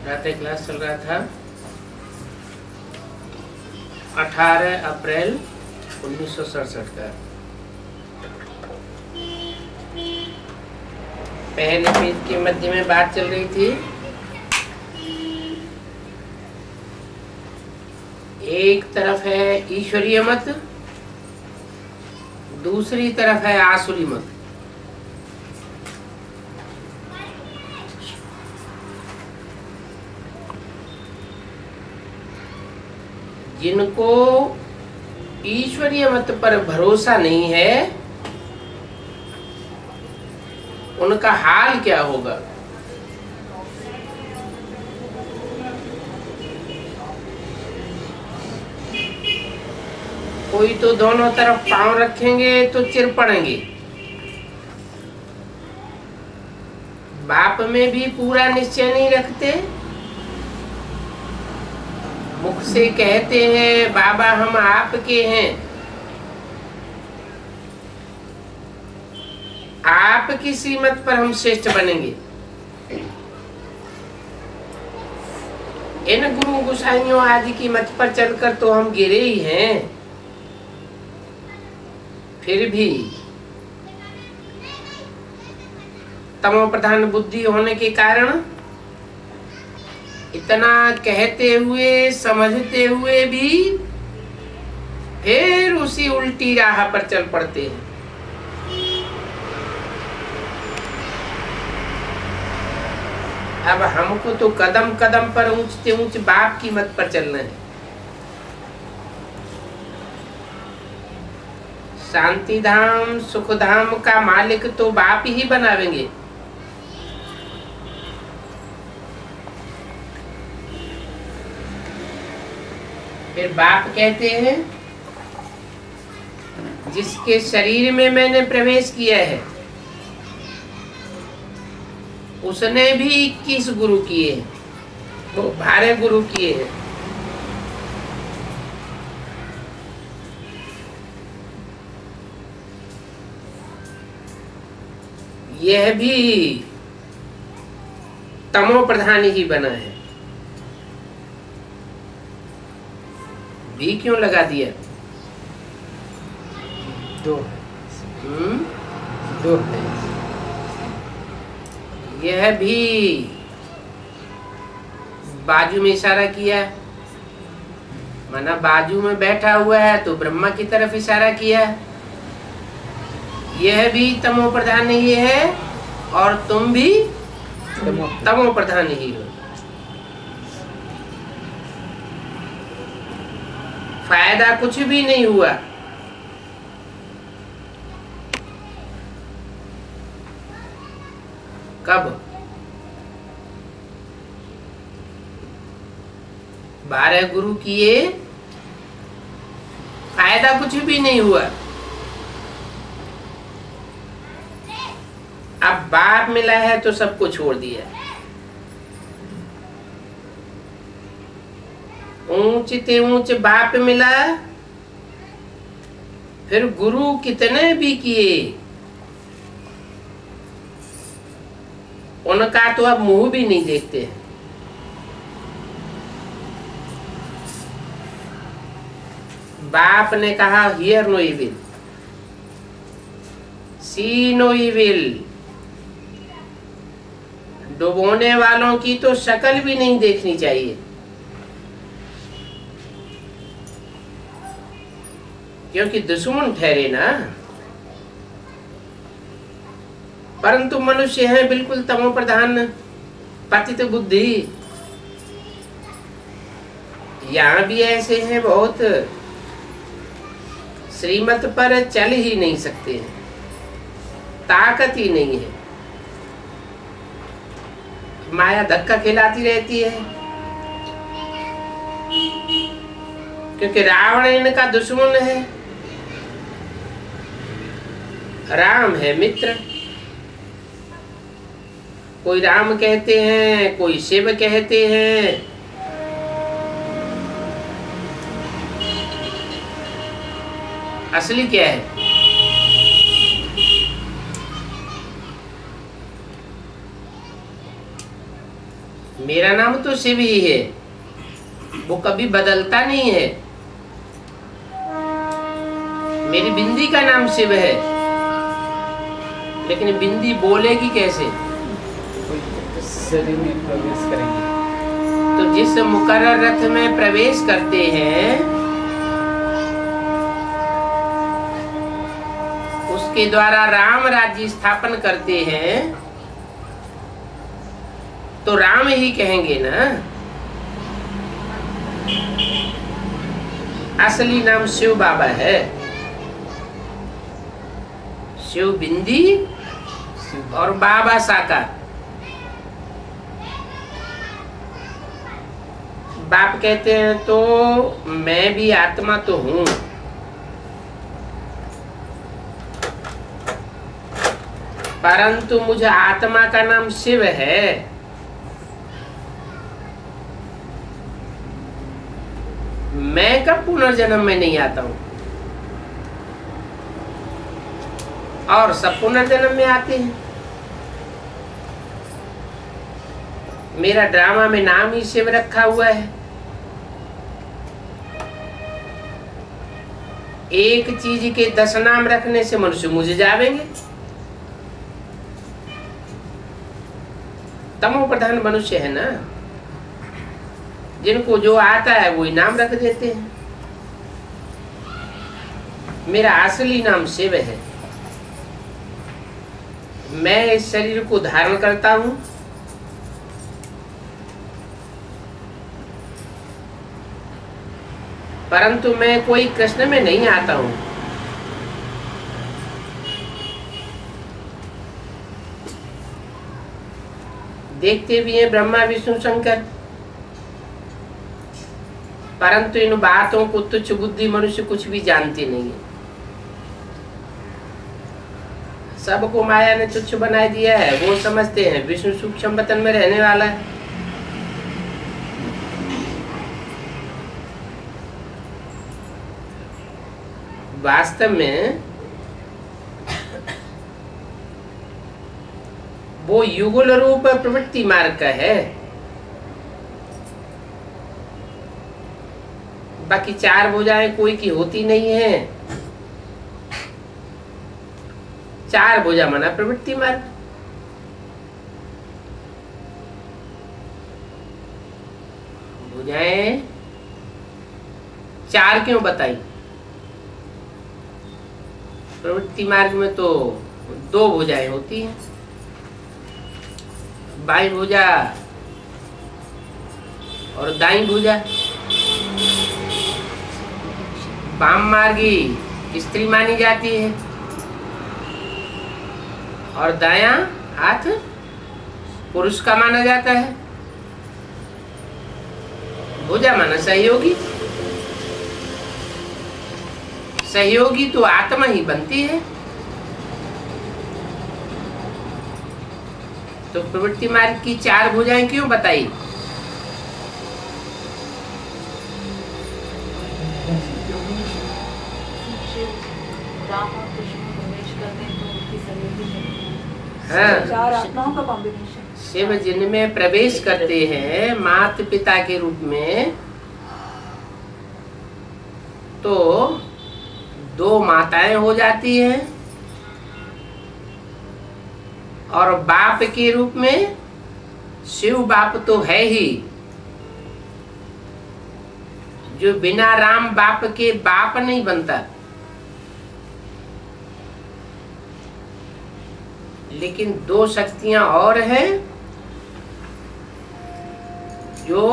रात क्लास चल रहा था 18 अप्रैल 1967 का। पहले पेज के मध्य में बात चल रही थी। एक तरफ है ईश्वरीय मत, दूसरी तरफ है आसुरी मत। जिनको ईश्वरीय मत पर भरोसा नहीं है उनका हाल क्या होगा। कोई तो दोनों तरफ पांव रखेंगे तो चिर पड़ेंगे। बाप में भी पूरा निश्चय नहीं रखते, मुख से कहते हैं बाबा हम आपके हैं, आपकी श्रीमत पर हम श्रेष्ठ बनेंगे। इन गुरु गोसाइयों आदि की मत पर चलकर तो हम गिरे ही हैं। फिर भी तमो प्रधान बुद्धि होने के कारण इतना कहते हुए समझते हुए भी फिर उसी उल्टी राह पर चल पड़ते हैं। अब हमको तो कदम कदम पर ऊंचते ऊंच बाप की मत पर चलना है। शांति धाम सुख धाम का मालिक तो बाप ही बनावेंगे। फिर बाप कहते हैं जिसके शरीर में मैंने प्रवेश किया है उसने भी 21 गुरु किए हैं, वो 12 गुरु किए हैं। यह भी तमो प्रधान ही बना है। भी क्यों लगा दिया? दो है। यह भी बाजू में इशारा किया, माना बाजू में बैठा हुआ है तो ब्रह्मा की तरफ इशारा किया। यह भी तमो प्रधान ही है और तुम भी तमो प्रधान ही हो। फायदा कुछ भी नहीं हुआ। कब? 12 गुरु किए, फायदा कुछ भी नहीं हुआ। अब बाप मिला है तो सबको छोड़ दिया। ऊंचते ऊंच बाप मिला, फिर गुरु कितने भी किए उनका तो अब मुंह भी नहीं देखते हैं। बाप ने कहा hear no evil, see no evil. डुबोने वालों की तो शक्ल भी नहीं देखनी चाहिए, क्योंकि दुश्मन ठहरे ना। परंतु मनुष्य है बिल्कुल तमो प्रधान पतित बुद्धि। यहाँ भी ऐसे हैं बहुत, श्रीमत पर चल ही नहीं सकते हैं, ताकत ही नहीं है। माया धक्का खिलाती रहती है, क्योंकि रावण इनका दुश्मन है, राम है मित्र। कोई राम कहते हैं, कोई शिव कहते हैं। असली क्या है? मेरा नाम तो शिव ही है, वो कभी बदलता नहीं है। मेरी बिंदी का नाम शिव है, लेकिन बिंदी बोलेगी कैसे? शरीर में प्रवेश करेंगे तो जिस मुकर्रर रथ में प्रवेश करते हैं उसके द्वारा राम राज्य स्थापन करते हैं, तो राम ही कहेंगे ना। असली नाम शिव बाबा है। शिव बिंदी और बाबा साकार। बाप कहते हैं तो मैं भी आत्मा तो हूं, परंतु मुझे आत्मा का नाम शिव है। मैं कब पुनर्जन्म में नहीं आता हूं, और सब पुनर्जन्म में आते हैं। मेरा ड्रामा में नाम ही शिव रखा हुआ है। एक चीज के 10 नाम रखने से मनुष्य मुझे जावेंगे। तमो प्रधान मनुष्य है ना, जिनको जो आता है वही नाम रख देते हैं। मेरा असली नाम शिव है। मैं इस शरीर को धारण करता हूं, परंतु मैं कोई कृष्ण में नहीं आता हूं। देखते भी हैं ब्रह्मा विष्णु शंकर, परंतु इन बातों को तुच्छ बुद्धि मनुष्य कुछ भी जानते नहीं है। सबको माया ने तुच्छ बना दिया है। वो समझते हैं विष्णु सूक्ष्म वतन में रहने वाला है। वास्तव में वो युगल रूप प्रवृत्ति मार्ग का है। बाकी 4 भुजाएं कोई की होती नहीं है। 4 भुजा माना प्रवृत्ति मार्ग। भुजाएं 4 क्यों बताई? प्रवृत्ति मार्ग में तो 2 भुजाएं होती हैं, बाई भुजा और दाई भुजा। वाम मार्गी स्त्री मानी जाती है और दायां हाथ पुरुष का माना जाता है। भुजा माना सहयोगी। सहयोगी तो आत्मा ही बनती है। तो प्रवृत्ति मार्ग की 4 भुजाएं क्यों बताई? हाँ, 4 आत्माओं का कॉम्बिनेशन। शिव जिनमें प्रवेश करते हैं माता पिता के रूप में, तो 2 माताएं हो जाती हैं, और बाप के रूप में शिव बाप तो है ही, जो बिना राम बाप के बाप नहीं बनता। लेकिन 2 शक्तियां और हैं जो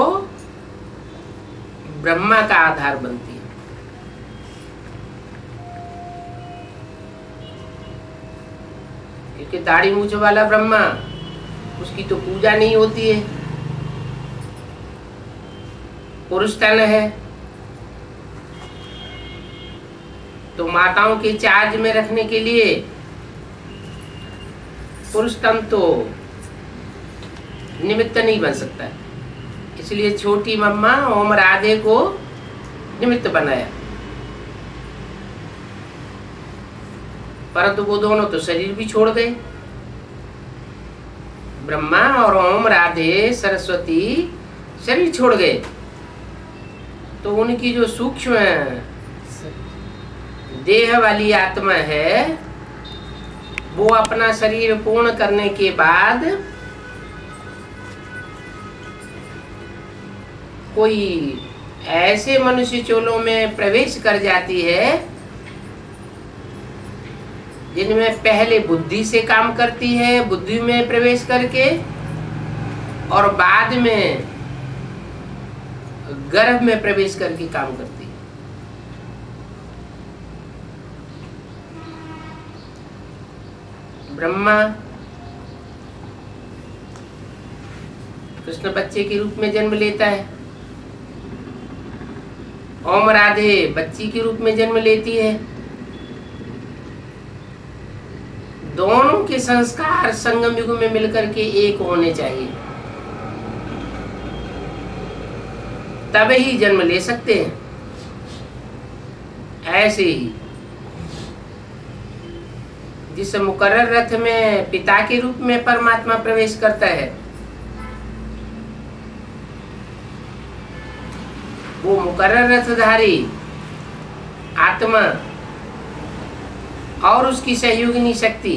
ब्रह्मा का आधार बनती है। क्योंकि दाढ़ी मूंछ वाला ब्रह्मा, उसकी तो पूजा नहीं होती है, पुरुष तन है। तो माताओं के चार्ज में रखने के लिए पुरुष तन तो निमित्त नहीं बन सकता, इसलिए छोटी मम्मा ओम राधे को निमित्त बनाया। परंतु वो दोनों तो शरीर भी छोड़ गए। ब्रह्मा और ओम राधे सरस्वती शरीर छोड़ गए तो उनकी जो सूक्ष्म देह वाली आत्मा है वो अपना शरीर पूर्ण करने के बाद कोई ऐसे मनुष्य चोलों में प्रवेश कर जाती है जिनमें पहले बुद्धि से काम करती है, बुद्धि में प्रवेश करके, और बाद में गर्भ में प्रवेश करके काम करती है। ब्रह्मा कृष्ण बच्चे के रूप में जन्म लेता है, ओम राधे बच्ची के रूप में जन्म लेती है। दोनों के संस्कार संगम युग में मिलकर के एक होने चाहिए, तब ही जन्म ले सकते हैं। ऐसे ही जिस मुकर्रर रथ में पिता के रूप में परमात्मा प्रवेश करता है, वो मुकर्रर रथधारी आत्मा और उसकी सहयोगिनी शक्ति,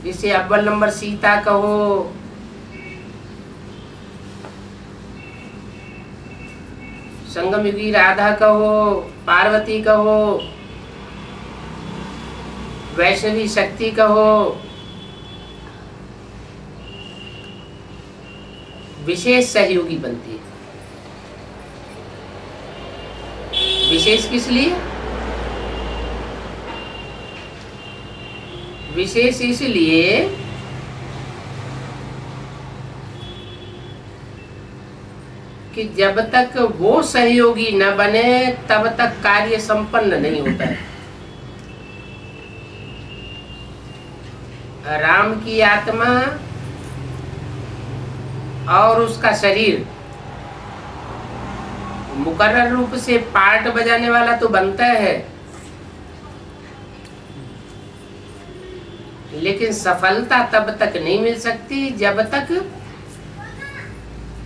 जिसे अव्वल नंबर सीता कहो, संगम युगी राधा कहो, पार्वती कहो, वैष्णवी शक्ति कहो, विशेष सहयोगी बनती है। विशेष किस लिए? विशेष इसलिए कि जब तक वो सहयोगी न बने तब तक कार्य संपन्न नहीं होता है। राम की आत्मा और उसका शरीर मुकर्रर रूप से पार्ट बजाने वाला तो बनता है, लेकिन सफलता तब तक नहीं मिल सकती जब तक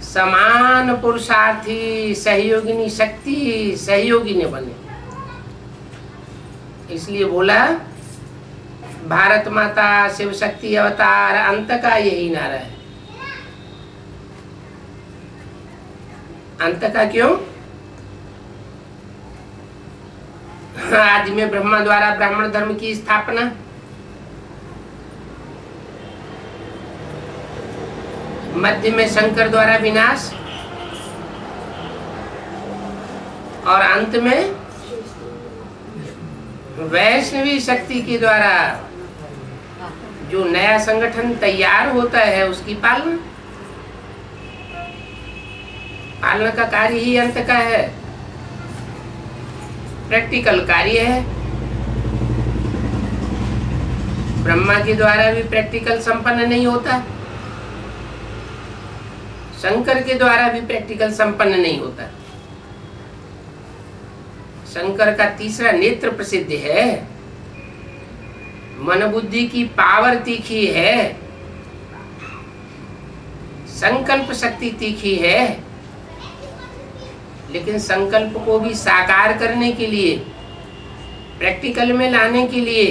समान पुरुषार्थी सहयोगिनी शक्ति सहयोगी न बने। इसलिए बोला भारत माता शिव शक्ति अवतार अंत का यही नारा है। अंत का क्यों? आदि में ब्रह्मा द्वारा ब्राह्मण धर्म की स्थापना, मध्य में शंकर द्वारा विनाश, और अंत में वैष्णवी शक्ति के द्वारा जो नया संगठन तैयार होता है उसकी पालना। पालना का कार्य ही अंत का है, प्रैक्टिकल कार्य है। ब्रह्मा के द्वारा भी प्रैक्टिकल संपन्न नहीं होता, शंकर के द्वारा भी प्रैक्टिकल संपन्न नहीं होता। शंकर का तीसरा नेत्र प्रसिद्ध है, मन बुद्धि की पावर तीखी है, संकल्प शक्ति तीखी है, लेकिन संकल्प को भी साकार करने के लिए, प्रैक्टिकल में लाने के लिए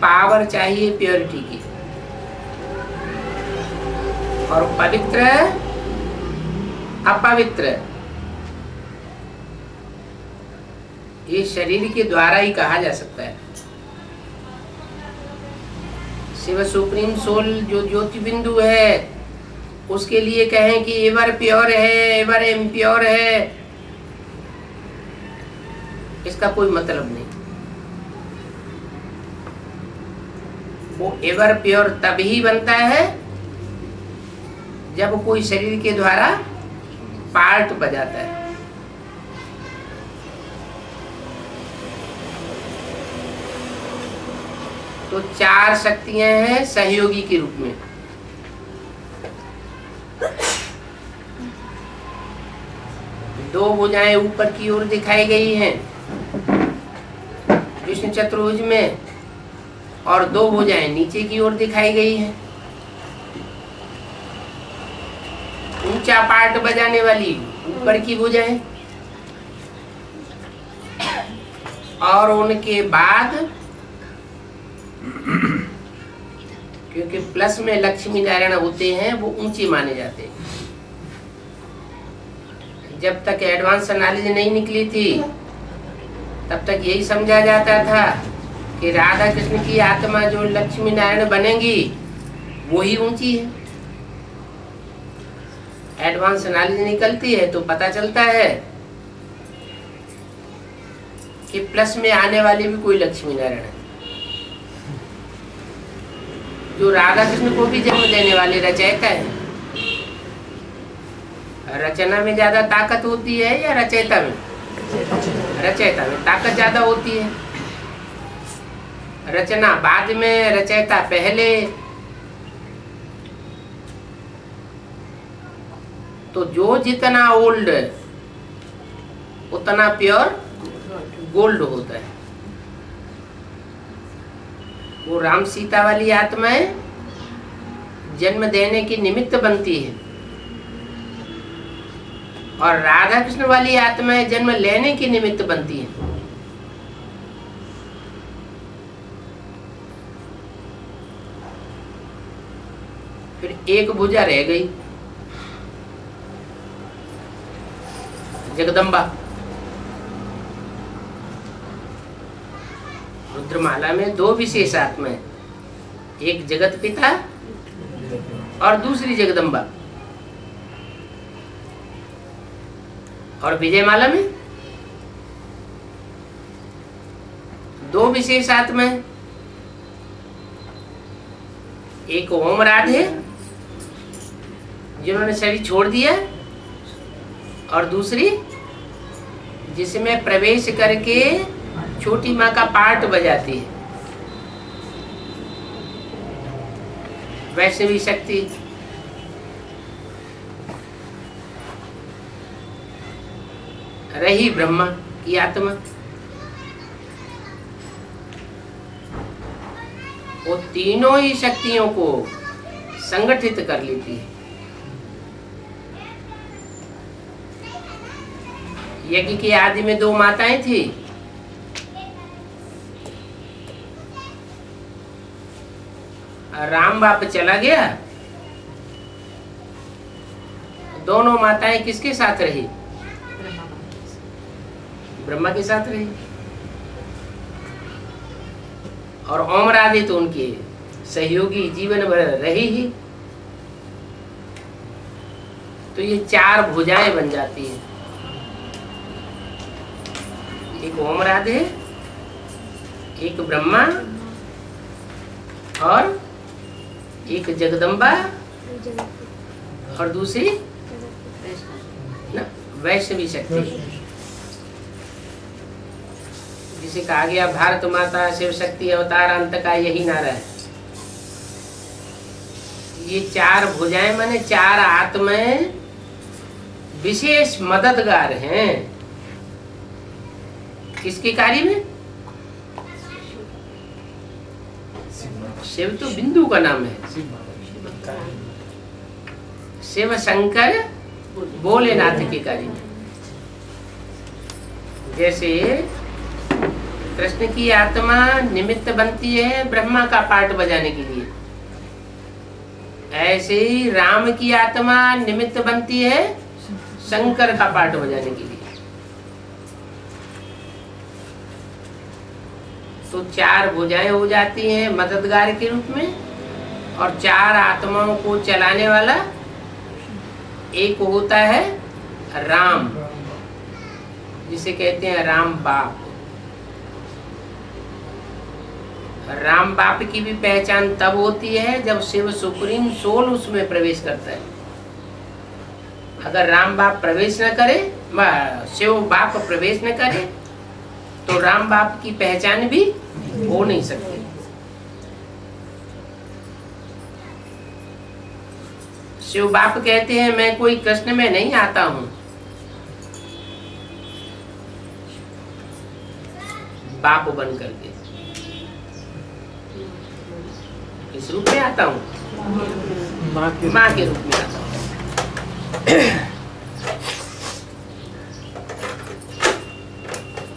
पावर चाहिए प्योरिटी की। और पवित्र अपवित्र ये शरीर के द्वारा ही कहा जा सकता है। शिव सुप्रीम सोल जो ज्योति बिंदु है उसके लिए कहें कि एवर प्योर है, एवर इम्प्योर है, इसका कोई मतलब नहीं। वो एवर प्योर तभी बनता है जब कोई शरीर के द्वारा पार्ट बजाता है। तो चार शक्तियां हैं सहयोगी के रूप में। दो भुजाएं ऊपर की ओर दिखाई गई हैं जो चतुर्भुज में, और 2 भुजाएं नीचे की ओर दिखाई गई है। ऊंचा पार्ट बजाने वाली ऊपर की भुजाएं, और उनके बाद क्योंकि प्लस में लक्ष्मी नारायण होते हैं वो ऊंचे माने जाते हैं। जब तक एडवांस नॉलेज नहीं निकली थी तब तक यही समझा जाता था कि राधा कृष्ण की आत्मा जो लक्ष्मी नारायण बनेंगी वही ऊंची है। एडवांस नॉलेज निकलती है तो पता चलता है कि प्लस में आने वाले भी कोई लक्ष्मी नारायण है, जो राधा कृष्ण को भी जन्म देने वाले रचयिता है। रचना में ज्यादा ताकत होती है या रचयिता में? रचयिता में ताकत ज्यादा होती है। रचना बाद में, रचयिता पहले। तो जो जितना ओल्ड उतना प्योर गोल्ड होता है। वो राम सीता वाली आत्माएं जन्म देने की निमित्त बनती है, और राधा कृष्ण वाली आत्माएं जन्म लेने की निमित्त बनती है। फिर एक भुजा रह गई, जगदम्बा। रुद्रमाला में 2 विशेष आत्माएं, एक जगत पिता और दूसरी जगदम्बा। और विजयमाला में 2 विशेष आत्माएं, एक ओम राधे जिन्होंने शरीर छोड़ दिया, और दूसरी जिसमें प्रवेश करके छोटी माँ का पार्ट बजाती है, वैष्णवी शक्ति। रही ब्रह्मा की आत्मा, वो तीनों ही शक्तियों को संगठित कर लेती है। यज्ञ की आदि में 2 माताएं थी, राम बाप चला गया, दोनों माताएं किसके साथ रही? ब्रह्मा के साथ रही। और ओम राधे तो उनके सहयोगी जीवन भर रही ही। तो ये 4 भुजाएं बन जाती है, एक ओम राधे, एक ब्रह्मा, और एक जगदम्बा, और दूसरी वैष्णवी शक्ति, जिसे कहा गया भारत माता शिव शक्ति अवतार अंत का यही नारा है। ये 4 भुजाएं माने 4 आत्माएं विशेष मददगार हैं। किसके कार्य में? शिव तो बिंदु का नाम है। शिव शंकर भोलेनाथ के कार्य में। जैसे कृष्ण की आत्मा निमित्त बनती है ब्रह्मा का पार्ट बजाने के लिए, ऐसे ही राम की आत्मा निमित्त बनती है शंकर का पार्ट बजाने के लिए। तो 4 भुजाएं हो जाती हैं मददगार के रूप में, और 4 आत्माओं को चलाने वाला एक होता है राम, जिसे कहते हैं राम बाप। राम बाप की भी पहचान तब होती है जब शिव सुप्रीम सोल उसमें प्रवेश करता है। अगर राम बाप प्रवेश न करे, शिव बाप प्रवेश न करे, तो राम बाप की पहचान भी हो नहीं सकती। शिव बाप कहते हैं मैं कोई कृष्ण में नहीं आता हूं, बाप बन करके। किस रूप में आता हूँ? माँ के रूप में आता हूँ।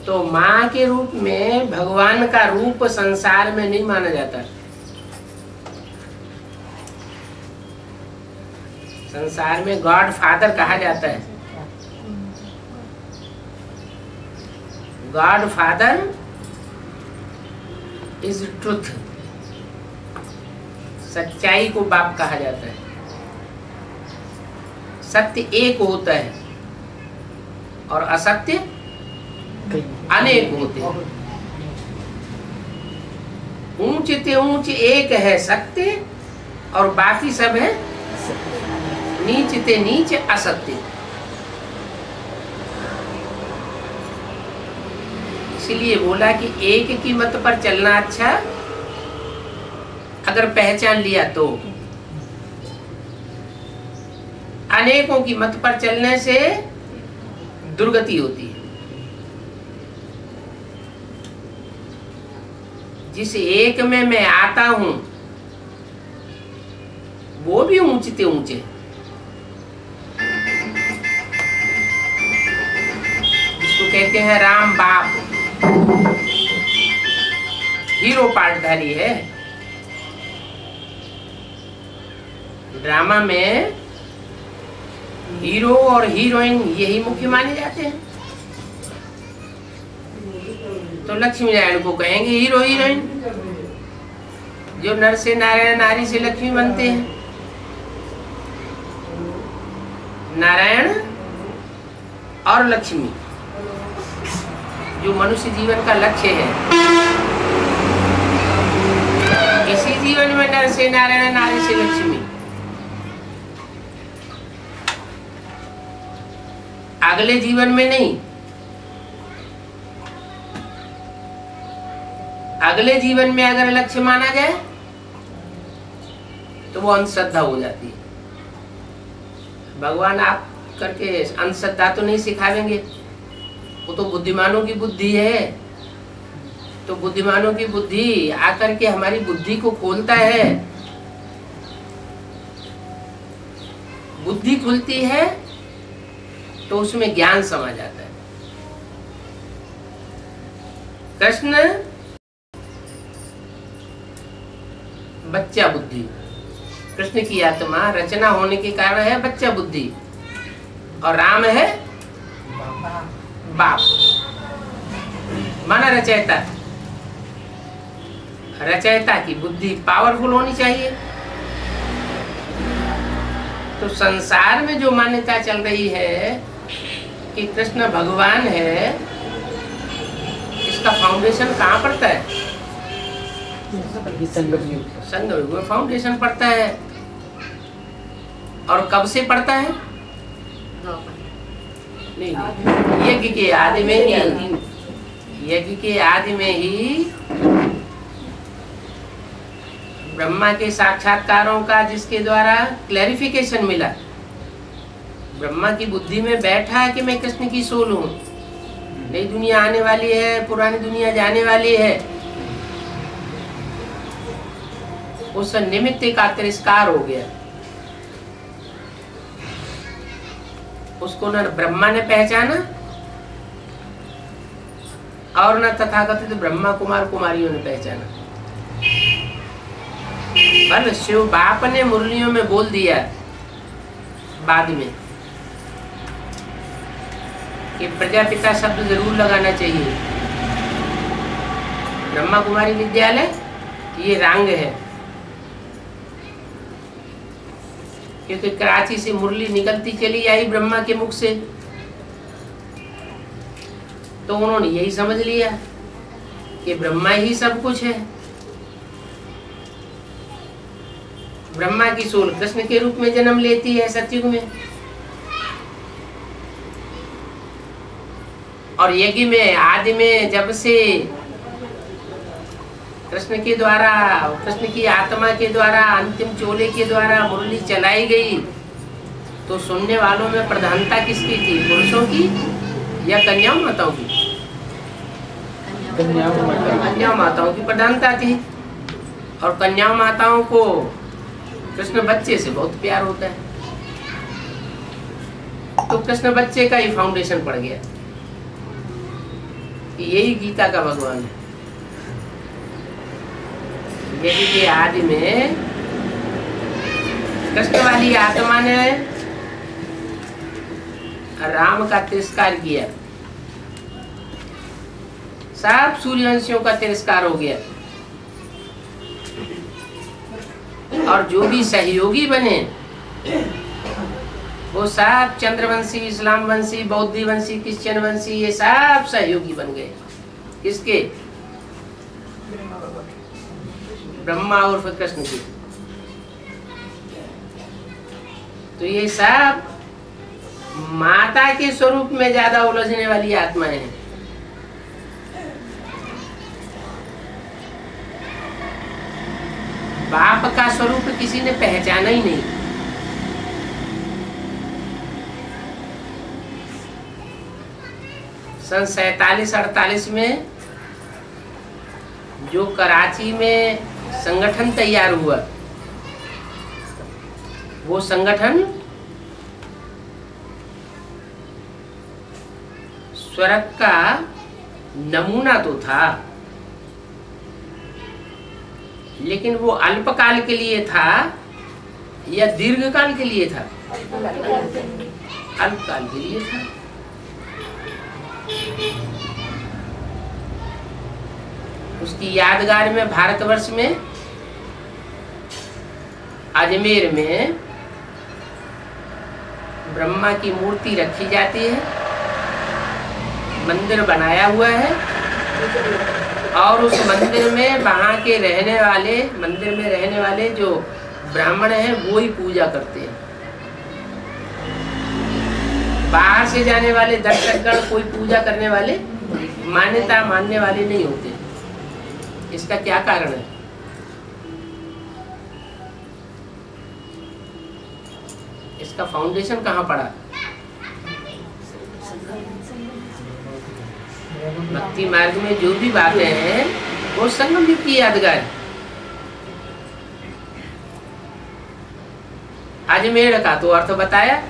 तो माँ के रूप में भगवान का रूप संसार में नहीं माना जाता। संसार में गॉड फादर कहा जाता है। गॉड फादर इज ट्रुथ, सच्चाई को बाप कहा जाता है। सत्य एक होता है और असत्य अनेक होते हैं। ऊंच ते ऊंच एक है सत्य और बाकी सब है नीच ते नीच असत्य। इसलिए बोला कि एक की मत पर चलना अच्छा, अगर पहचान लिया तो। अनेकों की मत पर चलने से दुर्गति होती है। जिस एक में मैं आता हूं वो भी ऊंचते ऊंचे, जिसको कहते हैं राम बाप, हीरो पार्टधारी है। ड्रामा में हीरो और हीरोइन यही मुख्य माने जाते हैं। तो लक्ष्मी नारायण को कहेंगे हीरो हीरोइन। जो नर से नारायण, नारी से लक्ष्मी बनते हैं। नारायण और लक्ष्मी जो मनुष्य जीवन का लक्ष्य है। इसी जीवन में नर से नारायण, नारी से लक्ष्मी। अगले जीवन में नहीं। अगले जीवन में अगर लक्ष्य माना जाए तो वो अंधश्रद्धा हो जाती है। भगवान आप करके अंधश्रद्धा तो नहीं सिखावेंगे, वो तो बुद्धिमानों की बुद्धि है। तो बुद्धिमानों की बुद्धि आकर के हमारी बुद्धि को खोलता है। बुद्धि खुलती है तो उसमें ज्ञान समा जाता है। कृष्ण बच्चा बुद्धि, कृष्ण की आत्मा रचना होने के कारण है बच्चा बुद्धि, और राम है बाप माना रचयिता। रचयिता की बुद्धि पावरफुल होनी चाहिए। तो संसार में जो मान्यता चल रही है कि कृष्ण भगवान है, इसका फाउंडेशन कहाँ पड़ता है? संगम युग में फाउंडेशन पड़ता है। और कब से पड़ता है? नहीं, यज्ञ के आदि में ही, यज्ञ के आदि में ही ब्रह्मा के साक्षात्कारों का जिसके द्वारा क्लैरिफिकेशन मिला। ब्रह्मा की बुद्धि में बैठा है कि मैं कृष्ण की सोल हूँ। नई दुनिया आने वाली है, पुरानी दुनिया जाने वाली है। उस निमित्त का तिरस्कार हो गया। उसको न ब्रह्मा ने पहचाना और न तथाकथित ब्रह्मा कुमार कुमारियों ने पहचाना। बल शिव बाप ने मुरलियों में बोल दिया बाद में कि प्रजापिता शब्द जरूर लगाना चाहिए। ब्रह्मा कुमारी विद्यालय ये रंग है, क्योंकि कराची से मुरली निकलती चली आई ब्रह्मा के मुख से। तो उन्होंने यही समझ लिया कि ब्रह्मा ही सब कुछ है। ब्रह्मा की सोल कृष्ण के रूप में जन्म लेती है सतयुग में, और यज्ञ में आदि में जब से कृष्ण के द्वारा, कृष्ण की आत्मा के द्वारा, अंतिम चोले के द्वारा मुरली चलाई गई, तो सुनने वालों में प्रधानता किसकी थी? पुरुषों की या कन्याओं माताओं की? कन्याओं माताओं की प्रधानता थी। और कन्या माताओं को कृष्ण बच्चे से बहुत प्यार होता है, तो कृष्ण बच्चे का ही फाउंडेशन पड़ गया कि यही गीता का भगवान है। यदि के आदि में कृष्ण वाली आत्मा ने राम का तिरस्कार किया, सब सूर्यवंशियों का तिरस्कार हो गया, और जो भी सहयोगी बने वो सब चंद्रवंशी, इस्लाम वंशी, बौद्धी वंशी, क्रिश्चियन वंशी, ये सब सहयोगी बन गए। किसके? ब्रह्मा और फिर कृष्ण के। तो ये सब माता के स्वरूप में ज्यादा उलझने वाली आत्माएं हैं। बाप का स्वरूप किसी ने पहचाना ही नहीं। सन 47-48 में जो कराची में संगठन तैयार हुआ, वो संगठन स्वर्ग का नमूना तो था, लेकिन वो अल्पकाल के लिए था या दीर्घकाल के लिए था? अल्पकाल के लिए था। उसकी यादगार में भारतवर्ष में अजमेर में ब्रह्मा की मूर्ति रखी जाती है, मंदिर बनाया हुआ है, और उस मंदिर में वहाँ के रहने वाले, मंदिर में रहने वाले जो ब्राह्मण हैं वो ही पूजा करते हैं। बाहर से जाने वाले दर्शकगण कोई पूजा करने वाले, मान्यता मानने वाले नहीं होते। इसका क्या कारण है? इसका फाउंडेशन कहाँ पड़ा? भक्ति मार्ग में जो भी बातें हैं वो संगम युग की यादगार है। अजमेर का तो अर्थ बताया,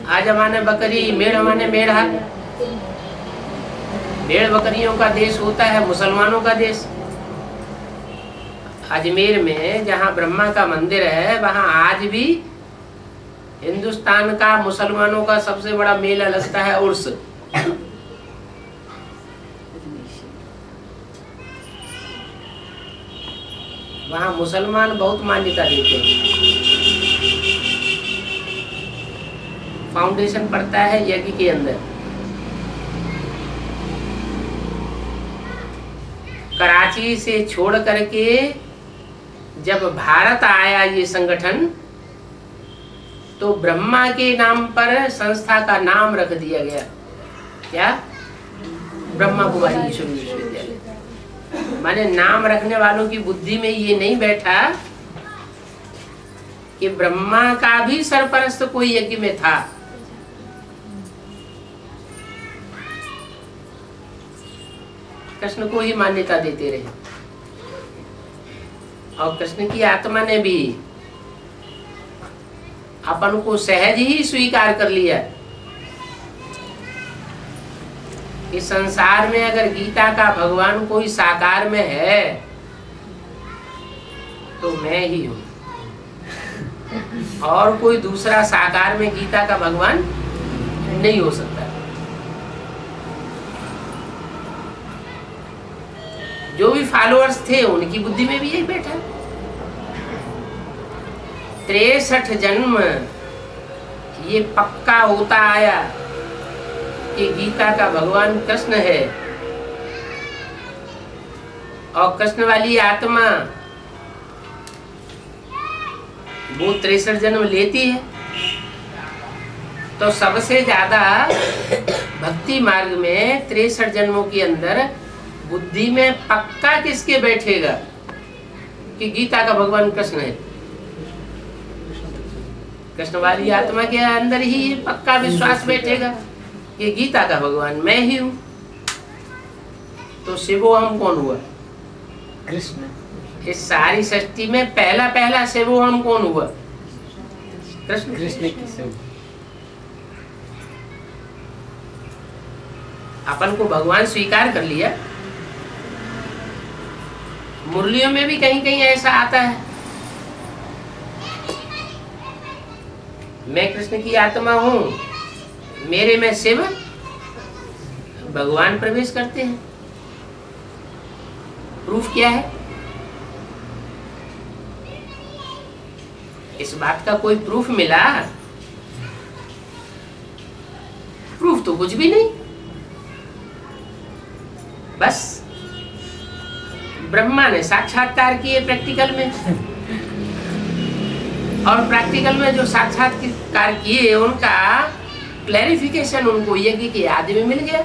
आज हमारे बकरी, मेढ़ हमारे मेढ़ा। भेड़ बकरियों का देश होता है मुसलमानों का देश। अजमेर में जहाँ ब्रह्मा का मंदिर है, वहाँ आज भी हिंदुस्तान का मुसलमानों का सबसे बड़ा मेला लगता है, उर्स। वहाँ मुसलमान बहुत मान्यता देते हैं। फाउंडेशन पड़ता है यज्ञ के अंदर। कराची से छोड़ करके जब भारत आया ये संगठन, तो ब्रह्मा के नाम पर संस्था का नाम रख दिया गया। क्या? ब्रह्मा कुमारी ईश्वर विश्वविद्यालय। माने नाम रखने वालों की बुद्धि में ये नहीं बैठा कि ब्रह्मा का भी सरपरस्त कोई यज्ञ में था। कृष्ण को ही मान्यता देते रहे, और कृष्ण की आत्मा ने भी अपन को सहज ही स्वीकार कर लिया कि संसार में अगर गीता का भगवान कोई साकार में है तो मैं ही हूं, और कोई दूसरा साकार में गीता का भगवान नहीं हो सकता। जो भी फॉलोअर्स थे उनकी बुद्धि में भी यही बैठा। 63 जन्म ये पक्का होता आया कि गीता का भगवान कृष्ण है, और कृष्ण वाली आत्मा वो 63 जन्म लेती है। तो सबसे ज्यादा भक्ति मार्ग में 63 जन्मों के अंदर बुद्धि में पक्का किसके बैठेगा कि गीता का भगवान कृष्ण है? कृष्ण वाली आत्मा के अंदर ही पक्का विश्वास बैठेगा कि गीता का भगवान मैं ही हूं। तो शिवो हम कौन हुआ? कृष्ण। इस सारी सृष्टि में पहला पहला शिवोहम कौन हुआ? कृष्ण। कृष्ण की शिव। अपन को भगवान स्वीकार कर लिया। मुरलियों में भी कहीं कहीं ऐसा आता है, मैं कृष्ण की आत्मा हूं, मेरे में शिव भगवान प्रवेश करते हैं। प्रूफ क्या है? इस बात का कोई प्रूफ मिला? प्रूफ तो कुछ भी नहीं। बस ब्रह्मा ने साक्षात्कार किए प्रैक्टिकल में, और प्रैक्टिकल में जो साक्षात्कार किए उनका क्लैरिफिकेशन उनको यज्ञ के आदि में मिल गया।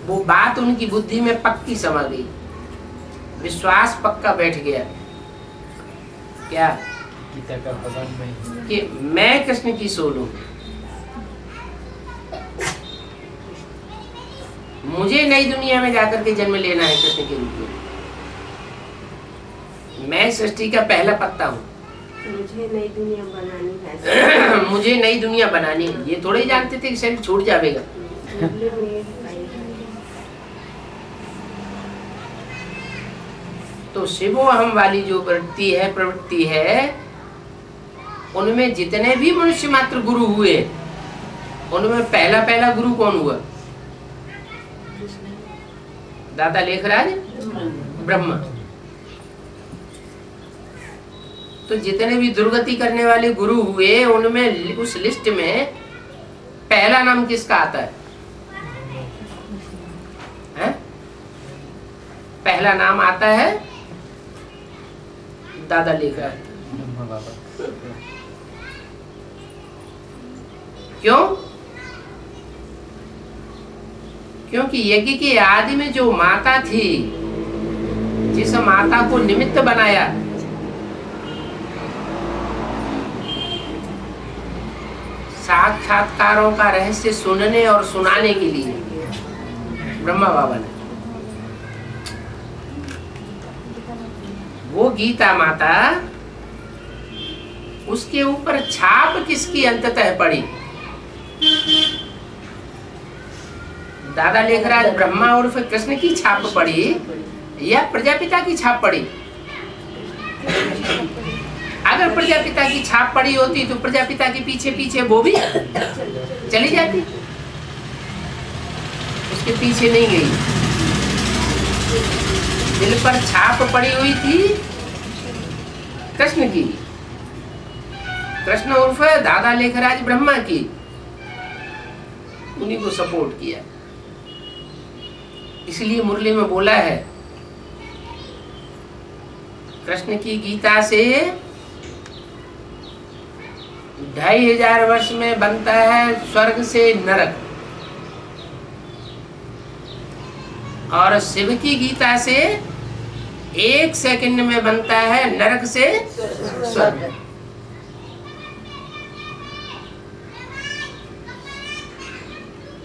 वो बात उनकी बुद्धि में पक्की समा गई, विश्वास पक्का बैठ गया। क्या? गीता का भगवान में कि मैं कृष्ण की सोल हूं, मुझे नई दुनिया में जाकर के जन्म लेना है कृष्ण के रूप में। मैं सृष्टि का पहला पत्ता हूँ, मुझे नई दुनिया बनानी है। मुझे नई दुनिया बनानी है। ये थोड़े जानते थे कि शरीर छूट जाएगा। तो शिवोहम वाली जो प्रवृत्ति है, उनमें जितने भी मनुष्य मात्र गुरु हुए, उनमें पहला पहला गुरु कौन हुआ? दादा लेखराज ब्रह्मा। तो जितने भी दुर्गति करने वाले गुरु हुए, उनमें उस लिस्ट में पहला नाम किसका आता है? हैं? पहला नाम आता है दादा लेखराज। क्यों? क्योंकि यज्ञ के आदि में जो माता थी, जिस माता को निमित्त बनाया, साक्षात्कारों का रहस्य सुनने और सुनाने के लिए ब्रह्मा बाबा ने, वो गीता माता, उसके ऊपर छाप किसकी अंततः पड़ी? दादा लेखराज ब्रह्मा उर्फ कृष्ण की छाप पड़ी या प्रजापिता की छाप पड़ी? अगर प्रजापिता की छाप पड़ी होती तो प्रजापिता के पीछे पीछे वो भी चली जाती, उसके पीछे नहीं गई। दिल पर छाप पड़ी हुई थी कृष्ण की, कृष्ण उर्फ दादा लेखराज ब्रह्मा की, उन्हीं को सपोर्ट किया। इसलिए मुरली में बोला है, कृष्ण की गीता से 2500 वर्ष में बनता है स्वर्ग से नरक, और शिव की गीता से 1 सेकंड में बनता है नरक से स्वर्ग।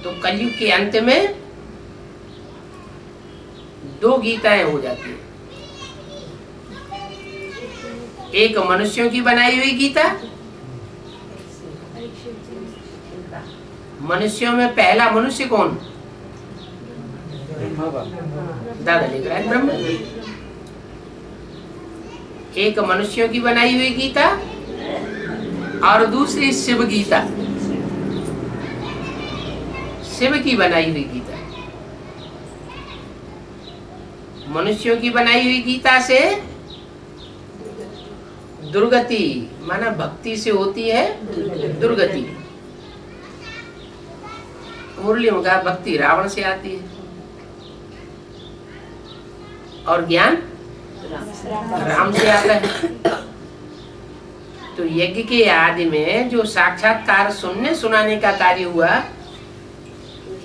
तो कलयुग के अंत में 2 गीताएं हो जाती है, एक मनुष्यों की बनाई हुई गीता। मनुष्यों में पहला मनुष्य कौन? दादा लेखराज ब्रह्मा। एक मनुष्यों की बनाई हुई गीता और दूसरी शिव गीता, शिव की बनाई हुई गीता। मनुष्यों की बनाई हुई गीता से दुर्गति, माना भक्ति से होती है दुर्गति। मुरली में कहा भक्ति रावण से आती है, और ज्ञान राम से आता है। तो यज्ञ के आदि में जो साक्षात्कार सुनने सुनाने का कार्य हुआ,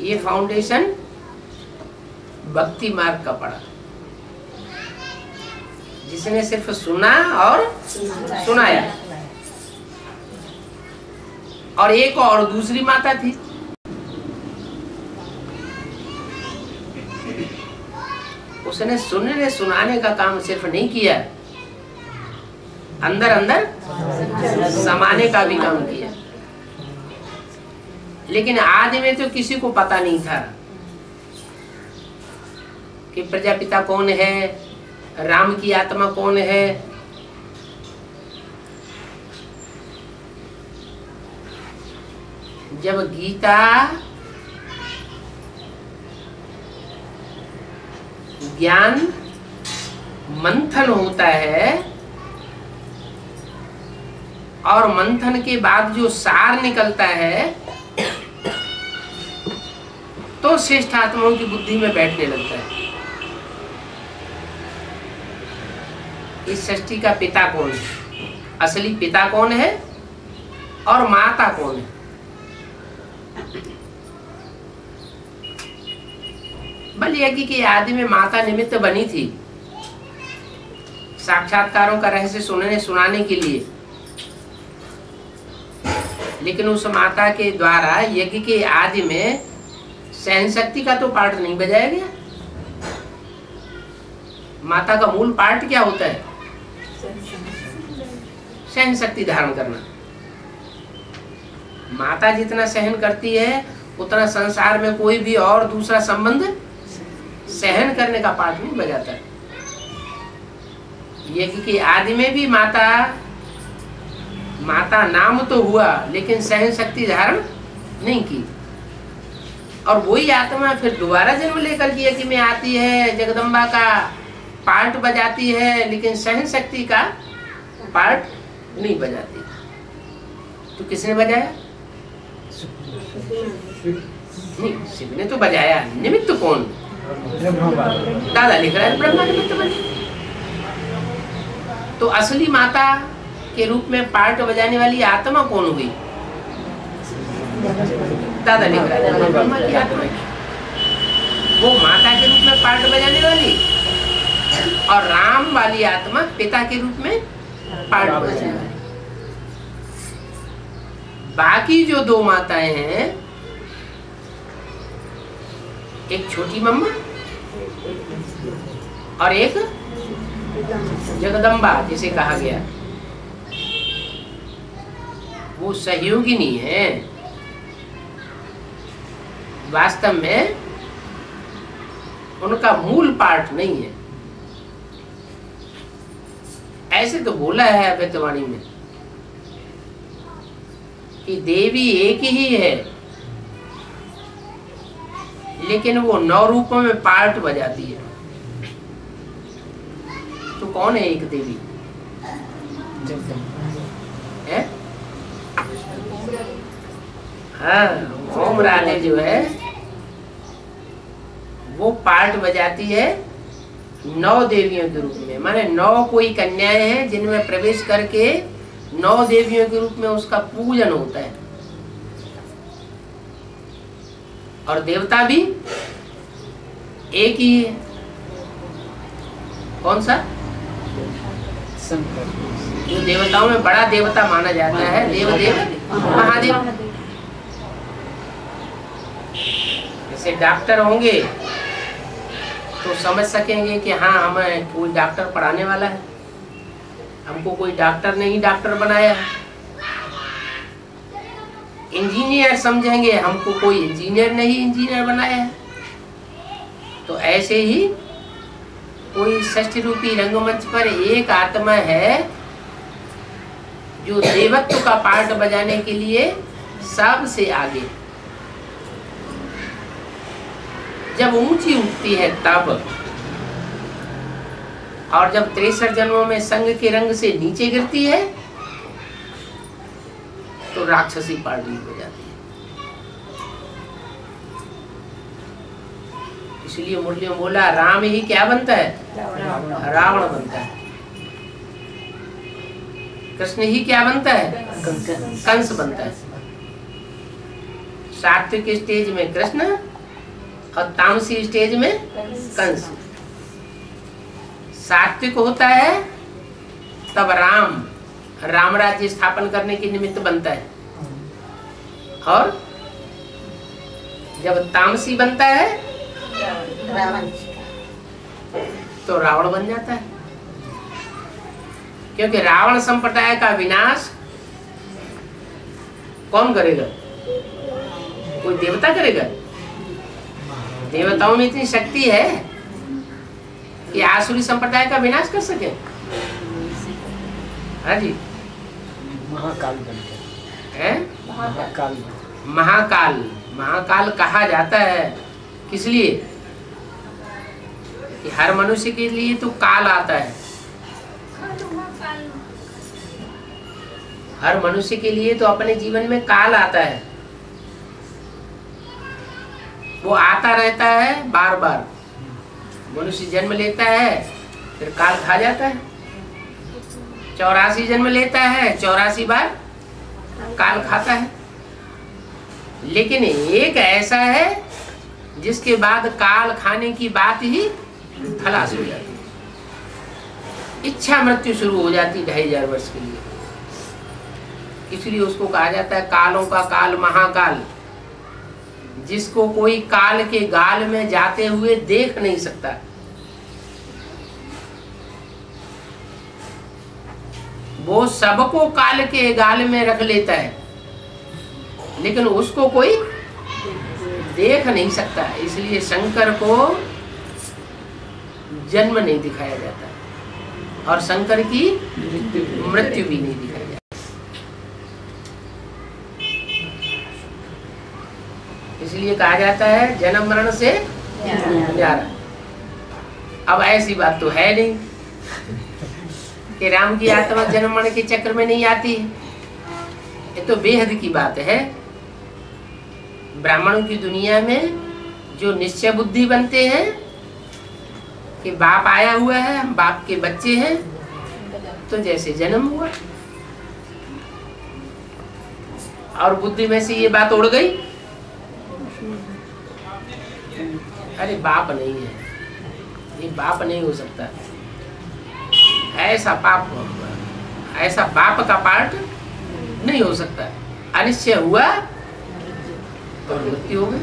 ये फाउंडेशन भक्ति मार्ग का पड़ा। जिसने सिर्फ सुना और सुनाया। और एक और दूसरी माता थी, उसने सुनने सुनाने का काम सिर्फ नहीं किया, अंदर अंदर समाने का भी काम किया। लेकिन आदि में तो किसी को पता नहीं था कि प्रजापिता कौन है, राम की आत्मा कौन है। जब गीता ज्ञान मंथन होता है और मंथन के बाद जो सार निकलता है तो श्रेष्ठ आत्माओं की बुद्धि में बैठने लगता है। इस सृष्टि का पिता कौन है, असली पिता कौन है और माता कौन है। बल यज्ञ की आदि में माता निमित्त बनी थी साक्षात्कारों का रहस्य सुनने सुनाने के लिए, लेकिन उस माता के द्वारा यज्ञ के आदि में सहन शक्ति का तो पार्ट नहीं बजाया गया। माता का मूल पार्ट क्या होता है? सहन शक्ति धारण करना। माता जितना सहन करती है उतना संसार में कोई भी और दूसरा संबंध सहन करने का पाठ नहीं बजाता। यज्ञ की आदि में भी माता नाम तो हुआ लेकिन सहन शक्ति धारण नहीं की, और वही आत्मा फिर दोबारा जन्म लेकर के यज्ञ में आती है, जगदम्बा का पार्ट बजाती है लेकिन सहन शक्ति का पार्ट नहीं बजाती। तो किसने बजाया? नहीं, शिव ने तो बजाया। निमित्त कौन? दादा लिख रहा है ब्रह्मा निमित्त बने। तो असली माता के रूप में पार्ट बजाने वाली आत्मा कौन हुई? दादा लिख रहा है ब्रह्मा की आत्मा। वो माता के रूप में पार्ट बजाने वाली और राम वाली आत्मा पिता के रूप में पार्ट बजाने वाली। बाकी जो दो माताएं हैं, एक छोटी मम्मा और एक जगदम्बा जिसे कहा गया, वो सहयोगिनी है। वास्तव में उनका मूल पार्ट नहीं है। ऐसे तो बोला है अद्वैतवाणी में कि देवी एक ही है लेकिन वो 9 रूपों में पार्ट बजाती है। तो कौन है एक देवी? है? हाँ, ओम राधे जो है वो पार्ट बजाती है 9 देवियों के रूप में। माने 9 कोई कन्याएं हैं जिनमें प्रवेश करके 9 देवियों के रूप में उसका पूजन होता है। और देवता भी एक ही है। कौन सा? जो देवताओं में बड़ा देवता माना जाता है, देवदेव महादेव। जैसे डॉक्टर होंगे तो समझ सकेंगे कि हाँ, हमें कोई डॉक्टर पढ़ाने वाला है, हमको कोई डॉक्टर ने ही डॉक्टर बनाया है। इंजीनियर समझेंगे हमको कोई इंजीनियर ने ही इंजीनियर बनाया है। तो ऐसे ही कोई षष्ठ रूपी रंगमंच पर एक आत्मा है जो देवत्व का पार्ट बजाने के लिए सबसे आगे। जब ऊंची उठती है तब, और जब 63 जन्मों में संग के रंग से नीचे गिरती है तो राक्षसी पार्टी हो जाती है। इसलिए मुरली में बोला राम ही क्या बनता है? रावण बनता है। कृष्ण ही क्या बनता है? कंस बनता है। सात्विक स्टेज में कृष्ण और तामसी स्टेज में कंस। सात्विक होता है तब राम राज्य स्थापन करने के निमित्त बनता है, और जब तामसी बनता है तो रावण बन जाता है, क्योंकि रावण संप्रदाय का विनाश कौन करेगा? कोई देवता करेगा? देवताओं में इतनी शक्ति है कि आसुरी संप्रदाय का विनाश कर सके? हाँ जी, महाकाल बनकर है महाकाल महाकाल। महाकाल कहा जाता है किस लिए? कि हर मनुष्य के लिए तो काल आता है, हर मनुष्य के लिए तो अपने जीवन में काल आता है, वो आता रहता है बार बार। मनुष्य जन्म लेता है फिर काल खा जाता है, 84 जन्म लेता है, 84 बार काल खाता है। लेकिन एक ऐसा है जिसके बाद काल खाने की बात ही खलास हो जाती है, इच्छा मृत्यु शुरू हो जाती 2500 वर्ष के लिए। इसलिए उसको कहा जाता है कालों का काल महाकाल, जिसको कोई काल के गाल में जाते हुए देख नहीं सकता। वो सबको काल के गाल में रख लेता है, लेकिन उसको कोई देख नहीं सकता। इसलिए शंकर को जन्म नहीं दिखाया जाता और शंकर की मृत्यु भी नहीं दिखाई जाती। इसलिए कहा जाता है जन्म मरण से न्यारा। अब ऐसी बात तो है नहीं कि राम की आत्मा जन्म मरण के चक्र में नहीं आती है, ये तो बेहद की बात है। ब्राह्मणों की दुनिया में जो निश्चय बुद्धि बनते हैं कि बाप आया हुआ है, हम बाप के बच्चे हैं, तो जैसे जन्म हुआ और बुद्धि में से ये बात उड़ गई, अरे बाप नहीं है, ये बाप नहीं हो सकता, ऐसा बाप का पार्ट नहीं हो सकता। अनिश्चय हुआ और मृत्यु हो गई।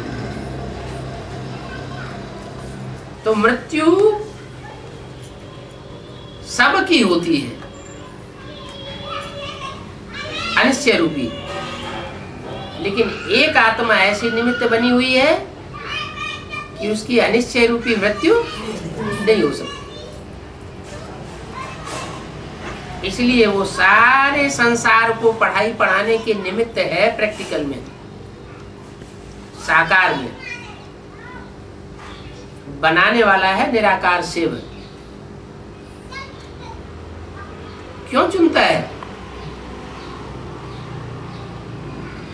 तो मृत्यु सबकी होती है अनिश्चय रूपी, लेकिन एक आत्मा ऐसी निमित्त बनी हुई है कि उसकी अनिश्चय रूपी मृत्यु नहीं हो सकती। इसलिए वो सारे संसार को पढ़ाई पढ़ाने के निमित्त है, प्रैक्टिकल में, साकार में बनाने वाला है निराकार शिव। क्यों चुनता है?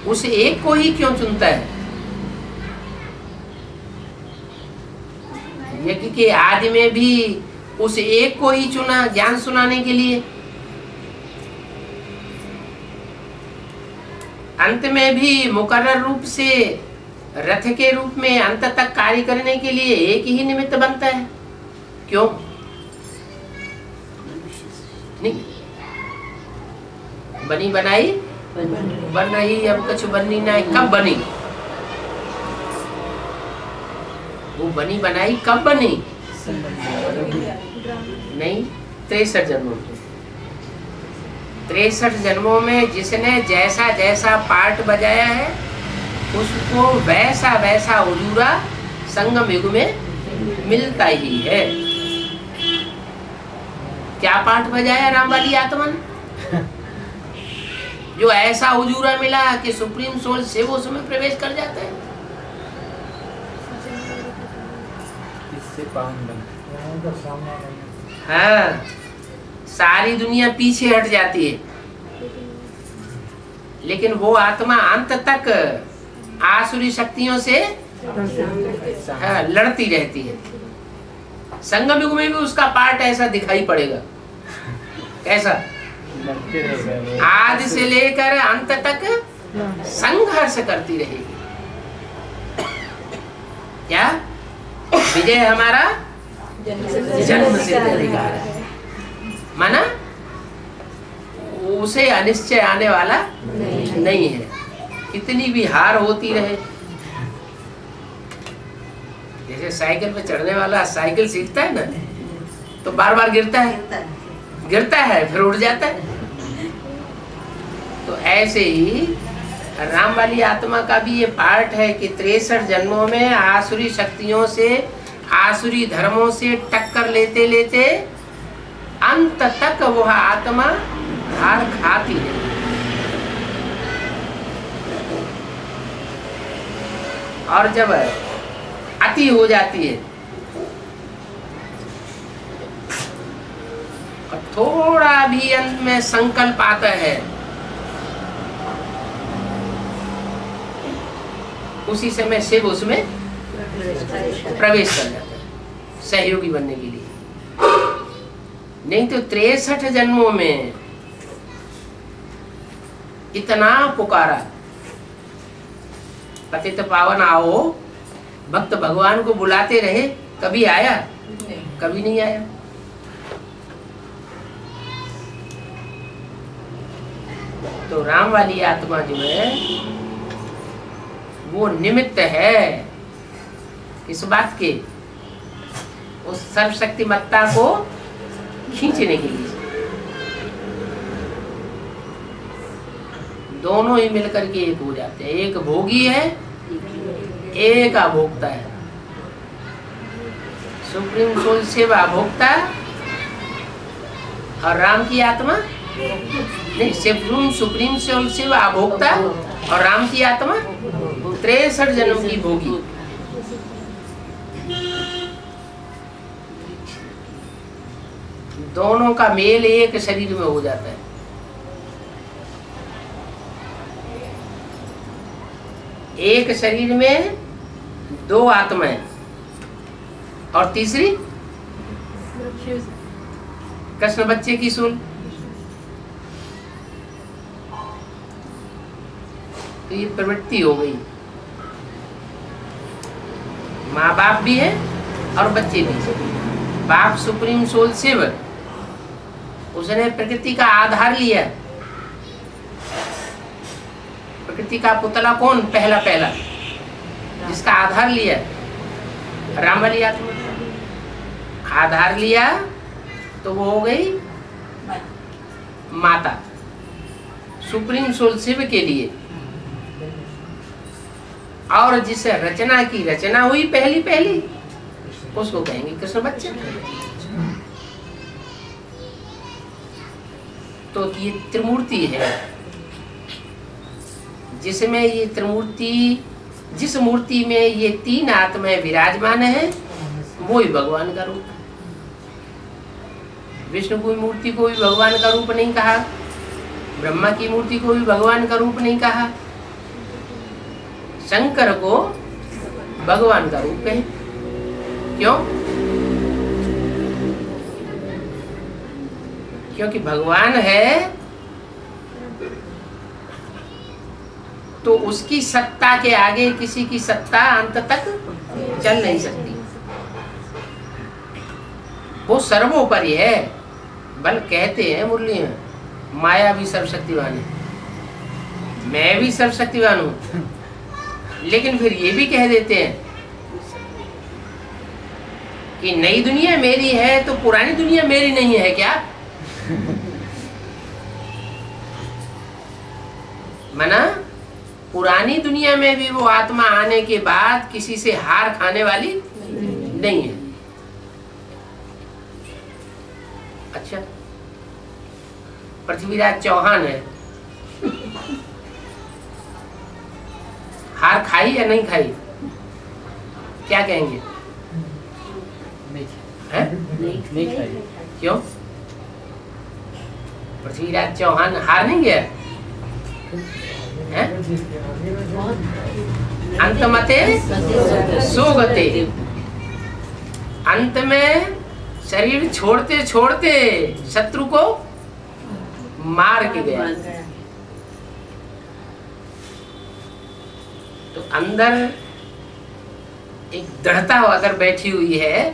उस एक को ही क्यों चुनता है? यज्ञ के आदि में भी उस एक को ही चुना ज्ञान सुनाने के लिए, अंत में भी मुकर्रर रूप से रथ के रूप में अंत तक कार्य करने के लिए एक ही निमित्त बनता है। क्यों नहीं? बनी बनाई बन रही, अब कुछ बननी ना। कब बनी वो? बनी बनाई कब बनी? नहीं, 63 जन्मों में। 63 जन्मों में जिसने जैसा जैसा पार्ट बजाया है उसको वैसा वैसा उजूरा संगम युग में मिलता ही है। क्या पार्ट बजाया राम वाली आत्मा ने? जो ऐसा उजूरा मिला कि सुप्रीम सोल शिव उसमें प्रवेश कर जाता है। इससे पावन बनता है। हाँ, सारी दुनिया पीछे हट जाती है, लेकिन वो आत्मा अंत तक आसुरी शक्तियों से लड़ती रहती है। संगम युग में भी उसका पार्ट ऐसा दिखाई पड़ेगा। कैसा? आदि से लेकर अंत तक संघर्ष करती रहेगी। क्या? विजय हमारा जन्म से अधिकार है, माना उसे अनिश्चय आने वाला नहीं है। कितनी भी हार होती रहे, जैसे साइकिल पे चढ़ने वाला साइकिल सीखता है ना, तो बार बार गिरता है फिर उठ जाता है। तो ऐसे ही राम वाली आत्मा का भी ये पार्ट है कि 63 जन्मों में आसुरी शक्तियों से, आसुरी धर्मों से टक्कर लेते लेते अंत तक वह आत्मा हार खाती है। और जब अति हो जाती है और थोड़ा भी अंत में संकल्प आता है, उसी समय शिव उसमें प्रवेश कर जाता है सहयोगी बनने के लिए। नहीं तो 63 जन्मों में इतना पुकारा, पतित पावन आओ, भक्त भगवान को बुलाते रहे, कभी आया? कभी नहीं आया। तो राम वाली आत्मा जो है वो निमित्त है इस बात के, उस सर्वशक्तिमत्ता को खींचने के लिए। दोनों ही मिलकर के एक हो जाते हैं। एक भोगी है, एक अभोक्ता है। सुप्रीम सोल शिव अभोक्ता और राम की आत्मा नहीं, सुप्रीम सोल शिव अभोक्ता और राम की आत्मा 63 जन्म की भोगी। दोनों का मेल एक शरीर में हो जाता है। एक शरीर में दो आत्माएं और तीसरी कृष्ण बच्चे की सोल। तो ये प्रवृत्ति हो गई, माँ बाप भी है और बच्चे भी है। बाप सुप्रीम सोल शिव, उसने प्रकृति का आधार लिया। प्रकृति का पुतला कौन? पहला जिसका आधार लिया राम वाली आत्मा। आधार लिया तो वो हो गई माता सुप्रीम सोल शिव के लिए। और जिसे रचना की रचना हुई पहली उसको कहेंगे कृष्ण बच्चा। तो ये त्रिमूर्ति है, जिसमें ये त्रिमूर्ति, जिस मूर्ति में ये तीन आत्माएं विराजमान है वो ही भगवान का रूप है। विष्णु की मूर्ति को भी भगवान का रूप नहीं कहा, ब्रह्मा की मूर्ति को भी भगवान का रूप नहीं कहा, शंकर को भगवान का रूप कहे। क्यों? क्योंकि भगवान है तो उसकी सत्ता के आगे किसी की सत्ता अंत तक चल नहीं सकती। वो सर्वोपरि है। बल कहते हैं मुरली में, माया भी सर्वशक्तिवान है, मैं भी सर्वशक्तिवान हूं। लेकिन फिर ये भी कह देते हैं कि नई दुनिया मेरी है तो पुरानी दुनिया मेरी नहीं है क्या? मना पुरानी दुनिया में भी वो आत्मा आने के बाद किसी से हार खाने वाली नहीं है। अच्छा, पृथ्वीराज चौहान है, हार खाई या नहीं खाई? क्या कहेंगे? नहीं खाई। क्यों? पृथ्वीराज चौहान हार नहीं गया? अंतमते सोगते, अंत में शरीर छोड़ते छोड़ते शत्रु को मार के गया। तो अंदर एक दृढ़ता अगर बैठी हुई है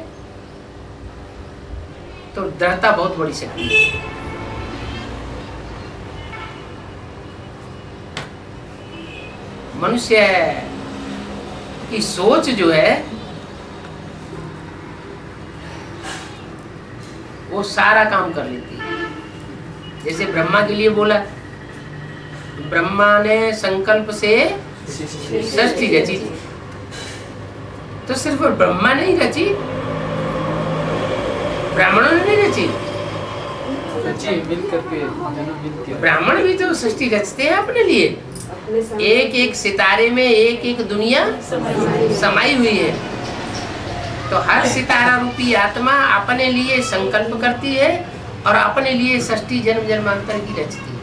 तो दृढ़ता बहुत बड़ी शक्ति है। मनुष्य की सोच जो है वो सारा काम कर लेती है। जैसे ब्रह्मा के लिए बोला, ब्रह्मा ने संकल्प से सृष्टि रची, तो सिर्फ ब्रह्मा नहीं रची, ब्राह्मणों ने नहीं रची, ब्राह्मण भी तो सृष्टि रचते हैं अपने लिए। एक एक सितारे में एक एक दुनिया समाई हुई है, तो हर सितारा रूपी आत्मा अपने लिए संकल्प करती है और अपने लिए सृष्टि जन्म जन्मांतर की रचती है।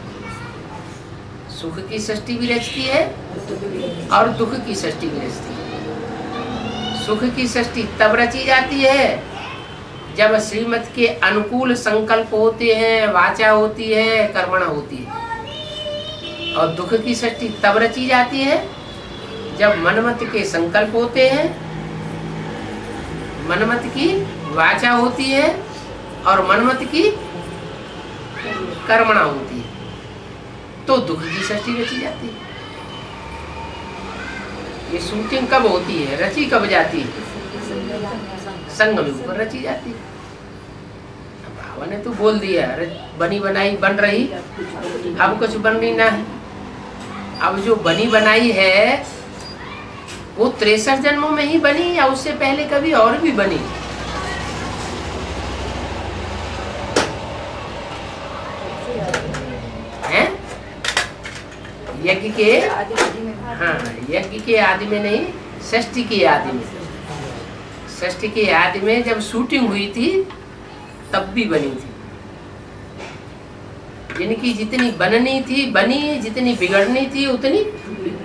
सुख की सृष्टि भी रचती है और दुख की सृष्टि भी रचती है। सुख की सृष्टि तब रची जाती है जब श्रीमत के अनुकूल संकल्प होते हैं, वाचा होती है, कर्मणा होती है। और दुख की सृष्टि तब रची जाती है जब मनमत के संकल्प होते हैं, मनमत की वाचा होती है और मनमत की कर्मणा होती है, तो दुख की सृष्टि रची जाती है। ये शूटिंग कब होती है, रची कब जाती है? संगम युग पर रची जाती है। बाबा ने तो बोल दिया, बनी बनाई बन रही, अब कुछ बन नहीं ना है। अब जो बनी बनाई है वो 63 जन्मों में ही बनी या उससे पहले कभी और भी बनी? हैं? यज्ञ के, हाँ, यज्ञ के आदि में नहीं, षष्ठी के आदि में। षष्ठी के आदि में जब शूटिंग हुई थी तब भी बनी थी। जिनकी जितनी बननी थी बनी, जितनी बिगड़नी थी उतनी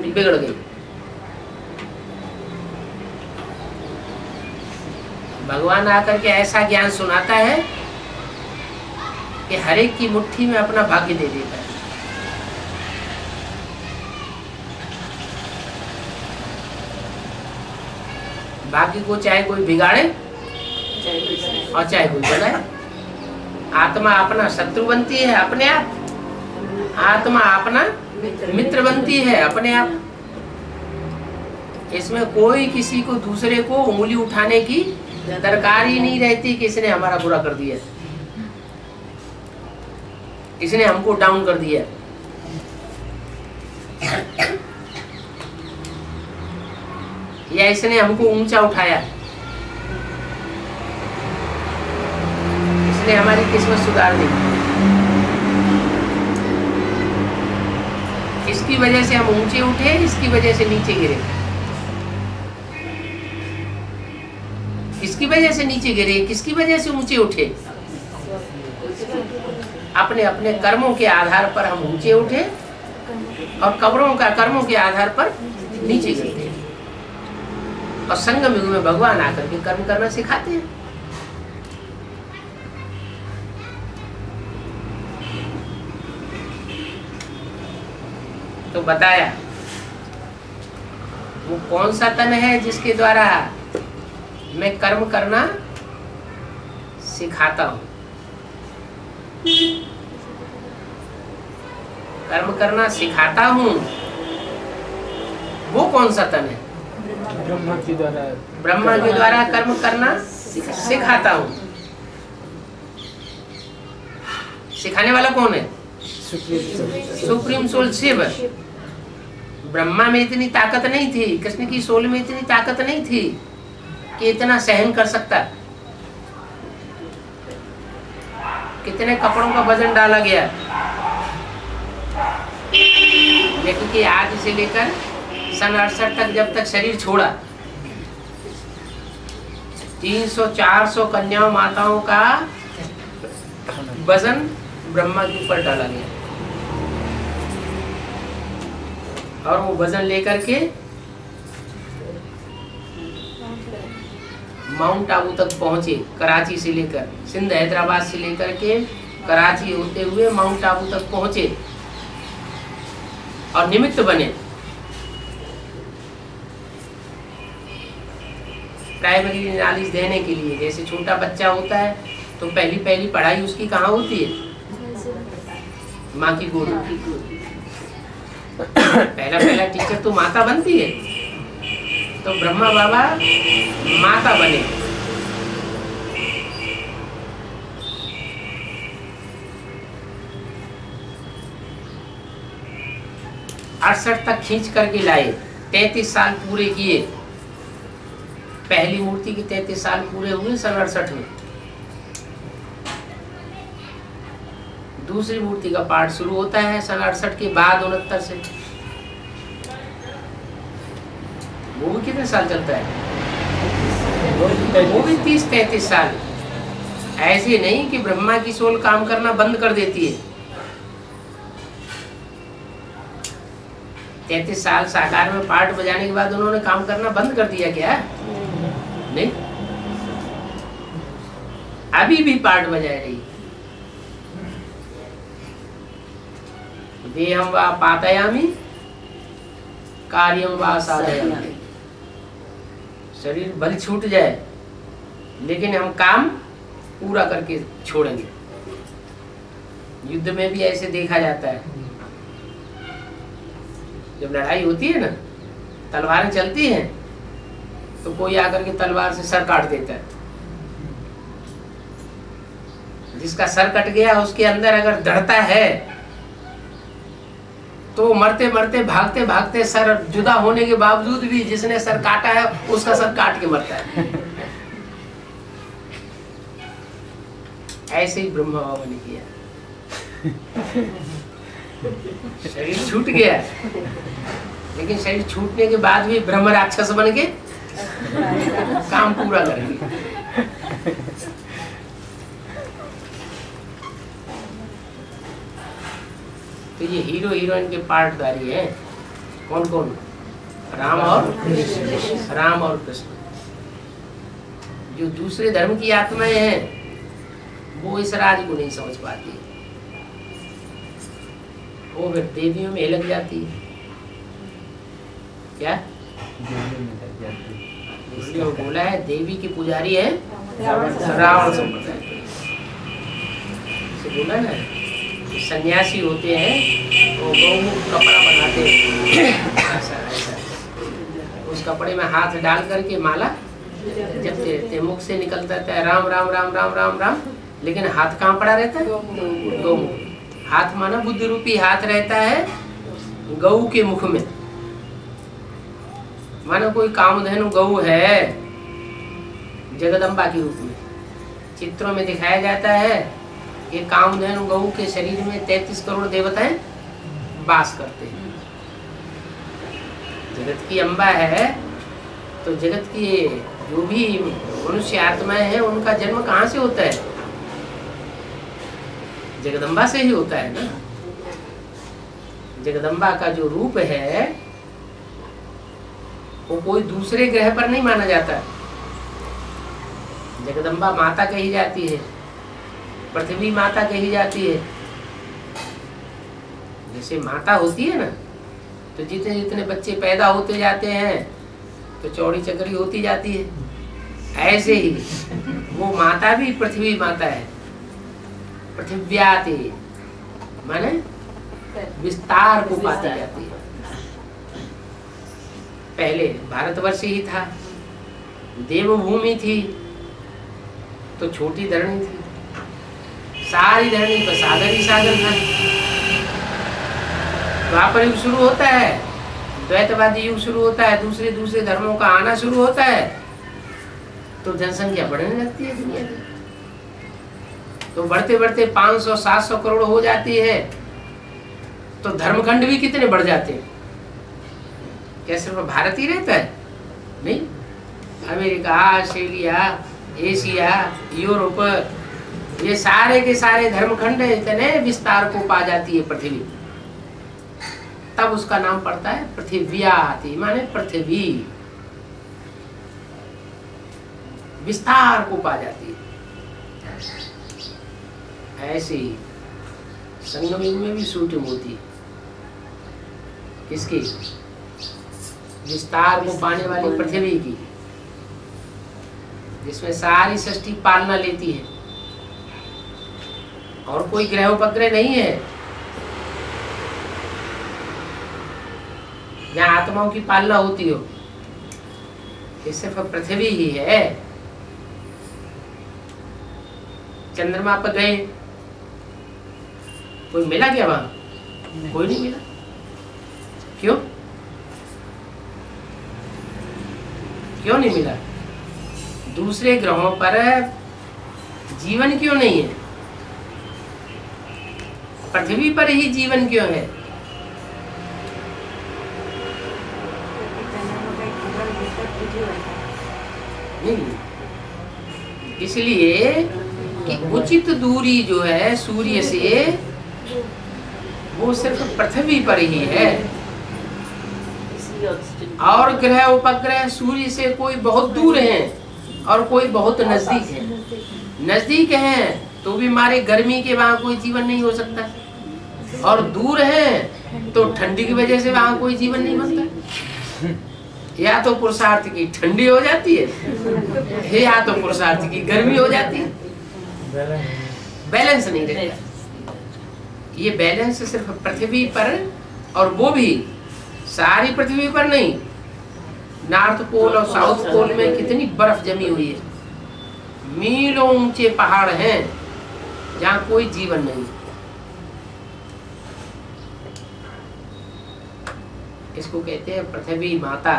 बिगड़ गई। भगवान आकर के ऐसा ज्ञान सुनाता है कि हर एक की मुट्ठी में अपना भाग्य दे देता है। भाग्य को चाहे कोई बिगाड़े और चाहे कोई बनाए। आत्मा अपना शत्रु बनती है अपने आप, आत्मा अपना मित्र बनती है अपने आप। इसमें कोई किसी को दूसरे को उंगली उठाने की दरकार ही नहीं रहती कि इसने हमारा बुरा कर दिया, इसने हमको डाउन कर दिया। या इसने हमको ऊंचा उठाया, इसने हमारी किस्मत सुधार दी, इसकी वजह से हम ऊंचे उठे, इसकी वजह से नीचे गिरे, किसकी वजह से नीचे गिरे, किसकी वजह से ऊंचे उठे? अपने अपने कर्मों के आधार पर हम ऊंचे उठे और कर्मों के आधार पर नीचे गिरते हैं। और संगम युग में भगवान आकर के कर्म करना सिखाते हैं। तो बताया वो कौन सा तन है जिसके द्वारा मैं कर्म करना सिखाता हूं। कर्म करना सिखाता हूं, वो कौन सा तन है? ब्रह्मा के द्वारा कर्म करना सिखाता हूं। सिखाने वाला कौन है? Supreme soul Shiv. ब्रह्मा में इतनी ताकत नहीं थी, कृष्ण की सोल में इतनी ताकत नहीं थी कि इतना सहन कर सकता। कितने कपड़ों का वजन डाला गया, लेकिन कि आज से लेकर सन 68 तक जब तक शरीर छोड़ा 300-400 कन्याओं माताओं का वजन ब्रह्मा के ऊपर डाला गया और वो वजन लेकर के माउंट आबू तक पहुंचे। कराची से लेकर, सिंध हैदराबाद से लेकर के कराची होते हुए माउंट आबू तक पहुंचे और निमित्त बने प्राइमरी नॉलेज देने के लिए। जैसे छोटा बच्चा होता है तो पहली पहली पढ़ाई उसकी कहाँ होती है? माँ की गोद। पहला टीचर तो माता बनती है, तो ब्रह्मा बाबा माता बने 68 तक खींच करके लाए, 33 साल पूरे किए। पहली मूर्ति के 33 साल पूरे हुए सन 68 में। दूसरी मूर्ति का पाठ शुरू होता है सन 68 के बाद 69 से। वो भी कितने साल चलता है? वो भी 30-33 साल। ऐसे नहीं कि ब्रह्मा की सोल काम करना बंद कर देती है। 33 साल साकार में पाठ बजाने के बाद उन्होंने काम करना बंद कर दिया क्या? नहीं, अभी भी पाठ बजाए रही। देहम वा पातयामि कार्यम वा साधयामि। शरीर भले छूट जाए लेकिन हम काम पूरा करके छोड़ेंगे। युद्ध में भी ऐसे देखा जाता है, जब लड़ाई होती है ना, तलवारें चलती हैं तो कोई आकर के तलवार से सर काट देता है। जिसका सर कट गया उसके अंदर अगर दृढ़ता है तो मरते मरते भागते भागते सर जुदा होने के बावजूद भी जिसने सर काटा है उसका सर काट के मरता है। ऐसे ही ब्रह्मा बाबा ने किया। शरीर छूट गया लेकिन शरीर छूटने के बाद भी ब्रह्म राक्षस बन के काम पूरा करेंगे। तो ये हीरो हीरोइन के पार्टधारी हैं कौन कौन? राम और कृष्ण। जो दूसरे धर्म की आत्माएं हैं वो इस राज को नहीं समझ पाती, वो फिर देवियों में लग जाती है। क्या इसलिए बोला है देवी की पुजारी है रावण संप्रदाय। बोला ना सन्यासी होते हैं वो गौमुख कपड़ा बनाते हैं, ऐसा उस कपड़े में हाथ डाल करके माला जपते रहते हैं। मुख से निकलता रहता है राम राम राम राम राम राम, लेकिन हाथ कहाँ पड़ा रहता है? गौमुख। हाथ माना बुद्ध रूपी हाथ रहता है गऊ के मुख में। मानो कोई कामधेनु गऊ है जगदम्बा के रूप में। चित्रों में दिखाया जाता है कि कामधेनु गऊ के शरीर में 33 करोड़ देवताएं वास करते हैं। जगत की अम्बा है तो जगत की जो भी मनुष्य आत्माएं हैं उनका जन्म कहाँ से होता है? जगदम्बा से ही होता है ना। जगदम्बा का जो रूप है वो कोई दूसरे ग्रह पर नहीं माना जाता। जगदम्बा माता कही जाती है, पृथ्वी माता कही जाती है। जैसे माता होती है ना तो जितने जितने बच्चे पैदा होते जाते हैं तो चौड़ी चकरी होती जाती है। ऐसे ही वो माता भी पृथ्वी माता है। पृथिव्याति माने विस्तार को पाती जाती है। पहले भारतवर्ष ही था, देवभूमि थी तो छोटी धरणी थी, सारी धरणी पर सागर ही सागर था। द्वापर युग शुरू होता है, द्वैतवादी युग शुरू होता है, दूसरे दूसरे धर्मों का आना शुरू होता है तो जनसंख्या बढ़ने लगती है दुनिया की। तो बढ़ते बढ़ते 500-700 करोड़ हो जाती है तो धर्मखंड भी कितने बढ़ जाते हैं। क्या सिर्फ भारत ही रहता है? नहीं, अमेरिका, ऑस्ट्रेलिया, एशिया, यूरोप, ये सारे के सारे धर्मखंड इतने विस्तार को पा जाती है पृथ्वी। तब उसका नाम पड़ता है पृथिव्याति माने पृथ्वी विस्तार को पा जाती है। ऐसे ही संगम युग में भी शूटिंग होती है। किसकी? विस्तार को पाने वाली पृथ्वी की, जिसमें सारी सृष्टि पालना लेती है और कोई ग्रह उपग्रह नहीं है। जहाँ आत्माओं की पालना होती हो, ये सिर्फ पृथ्वी ही है। चंद्रमा पर गए, कोई मिला क्या वहां? कोई नहीं मिला। क्यों क्यों नहीं मिला? दूसरे ग्रहों पर जीवन क्यों नहीं है? पृथ्वी पर ही जीवन क्यों है? नहीं, इसलिए कि उचित दूरी जो है सूर्य से वो सिर्फ पृथ्वी पर ही है। और ग्रह उपग्रह सूर्य से कोई बहुत दूर हैं और कोई बहुत नजदीक है। नजदीक हैं तो भी हमारे गर्मी के वहां कोई जीवन नहीं हो सकता, और दूर हैं तो ठंडी की वजह से वहां कोई जीवन नहीं बनता। या तो पुरुषार्थ की ठंडी हो जाती है या तो पुरुषार्थ की गर्मी हो जाती है, बैलेंस नहीं रहता। ये बैलेंस सिर्फ पृथ्वी पर, और वो भी सारी पृथ्वी पर नहीं। नॉर्थ पोल और साउथ पोल में कितनी बर्फ जमी हुई है, मीलों ऊंचे पहाड़ हैं जहाँ कोई जीवन नहीं। इसको कहते हैं पृथ्वी माता।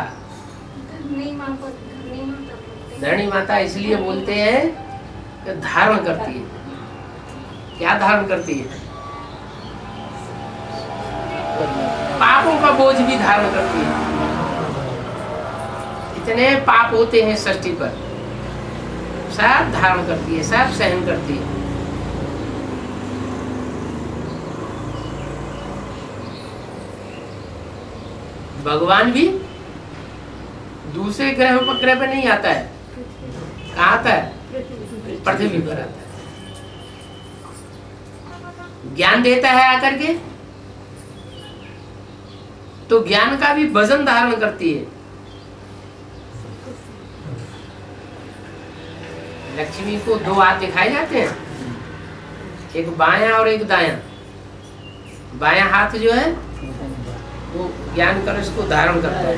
धरणी माता इसलिए बोलते हैं कि धारण करती है। क्या धारण करती है? पापों का बोझ भी धारण करती है। इतने पाप होते हैं सृष्टि पर, सब धारण करती है, सब सहन करती है। भगवान भी दूसरे ग्रह उपग्रह पे नहीं आता है। कहाँ आता है? पृथ्वी पर आता है। ज्ञान देता है आकर के, तो ज्ञान का भी वजन धारण करती है। लक्ष्मी को दो हाथ दिखाए जाते हैं, एक बायां और एक दायां। बायां हाथ जो है वो ज्ञान कलश को धारण करता है,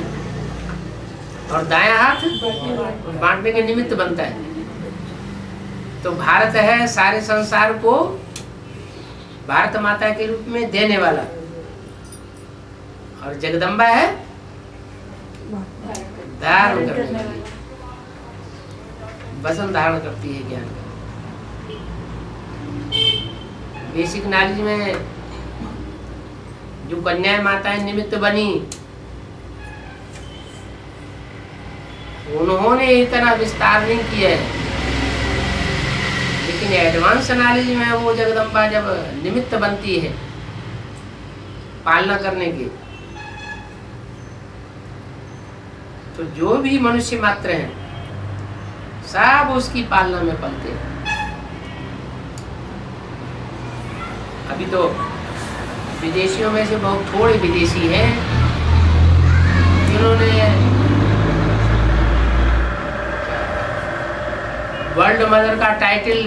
और दायां हाथ बांटने के निमित्त बनता है। तो भारत है सारे संसार को भारत माता के रूप में देने वाला, और जगदम्बा है धारण करने वाली। वजन धारण करती है ज्ञान का। बेसिक नॉलेज में जो कन्या माताएं निमित्त बनी, उन्होंने इतना विस्तार नहीं किया है, लेकिन एडवांस नॉलेज में वो जगदम्बा जब निमित्त बनती है पालना करने की, तो जो भी मनुष्य मात्र हैं सब उसकी पालना में पलते हैं। अभी तो विदेशियों में से बहुत थोड़े विदेशी हैं जिन्होंने वर्ल्ड मदर का टाइटल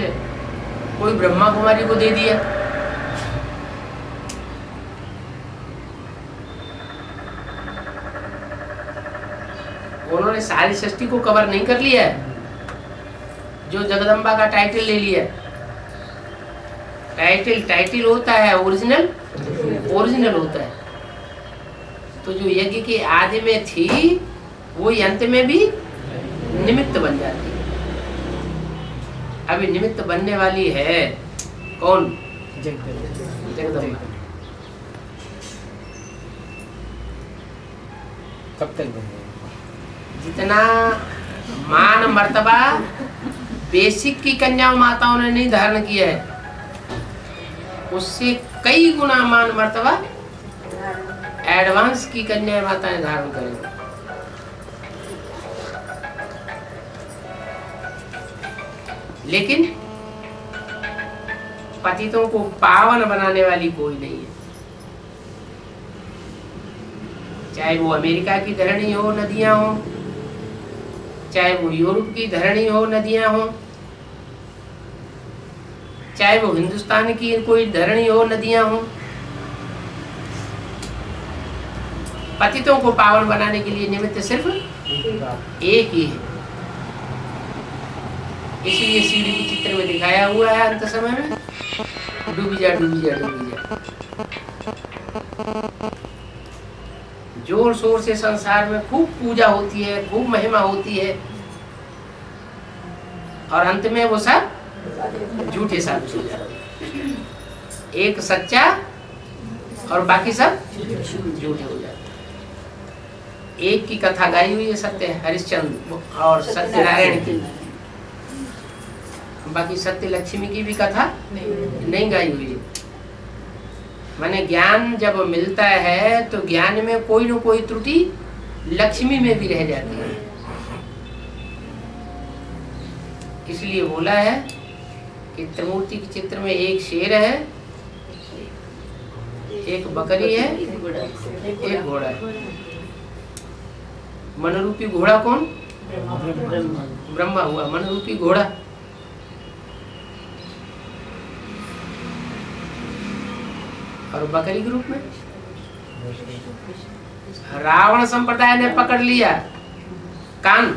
कोई ब्रह्मा कुमारी को दे दिया। उन्होंने सारी सृष्टि को कवर नहीं कर लिया है, जो जगदम्बा का टाइटल ले लिया। टाइटल होता है ओरिजिनल होता है। तो जो यज्ञ के आदि में थी वो अंत में भी निमित्त बन जाती है। अभी निमित्त बनने वाली है कौन? जगदम्बा। कब तक बनेगा? जितना मान मर्तबा बेसिक की कन्या माताओं ने नहीं धारण किया है, उससे कई गुना मान मर्तबा एडवांस की कन्या माताएं धारण करेंगे। लेकिन पतितों को पावन बनाने वाली कोई नहीं है। चाहे वो अमेरिका की धरणी हो, नदियां हो, चाहे वो यूरोप की धरणी हो, नदियां हो, चाहे वो हिंदुस्तान की कोई धरणी हो, नदियां हो, पतितों को पावन बनाने के लिए निमित्त सिर्फ एक ही है। इसलिए सीढ़ी के चित्र में दिखाया हुआ है अंत समय में, डूबी जा डूबी जा डूबी जा। जोर शोर से संसार में खूब पूजा होती है, खूब महिमा होती है, और अंत में वो सब झूठे साबित हो जाते हैं। एक सच्चा और बाकी सब झूठे हो जाते हैं। एक की कथा गाई हुई है सत्य हरिश्चंद्र और सत्यनारायण की, बाकी सत्य लक्ष्मी की भी कथा नहीं गाई हुई है। माने ज्ञान जब मिलता है तो ज्ञान में कोई न कोई त्रुटि लक्ष्मी में भी रह जाती है। इसलिए बोला है कि त्रिमूर्ति के चित्र में एक शेर है, एक बकरी है, एक घोड़ा है। मन रूपी घोड़ा कौन? ब्रह्मा हुआ मन रूपी घोड़ा। और बकरी के रूप में रावण संप्रदाय ने पकड़ लिया कान,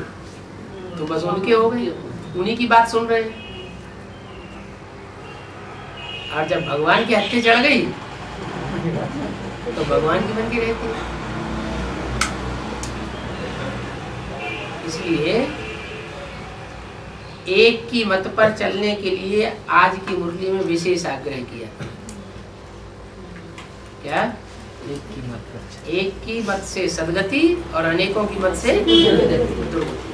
तो बस उनके हो गई, उन्हीं की बात सुन रहे हैं। और जब भगवान की हत्या चढ़ गई तो भगवान की बन के रहती है। इसलिए एक की मत पर चलने के लिए आज की मुरली में विशेष आग्रह किया। क्या? एक की मत से सदगति और अनेकों की मत से दुर्गति।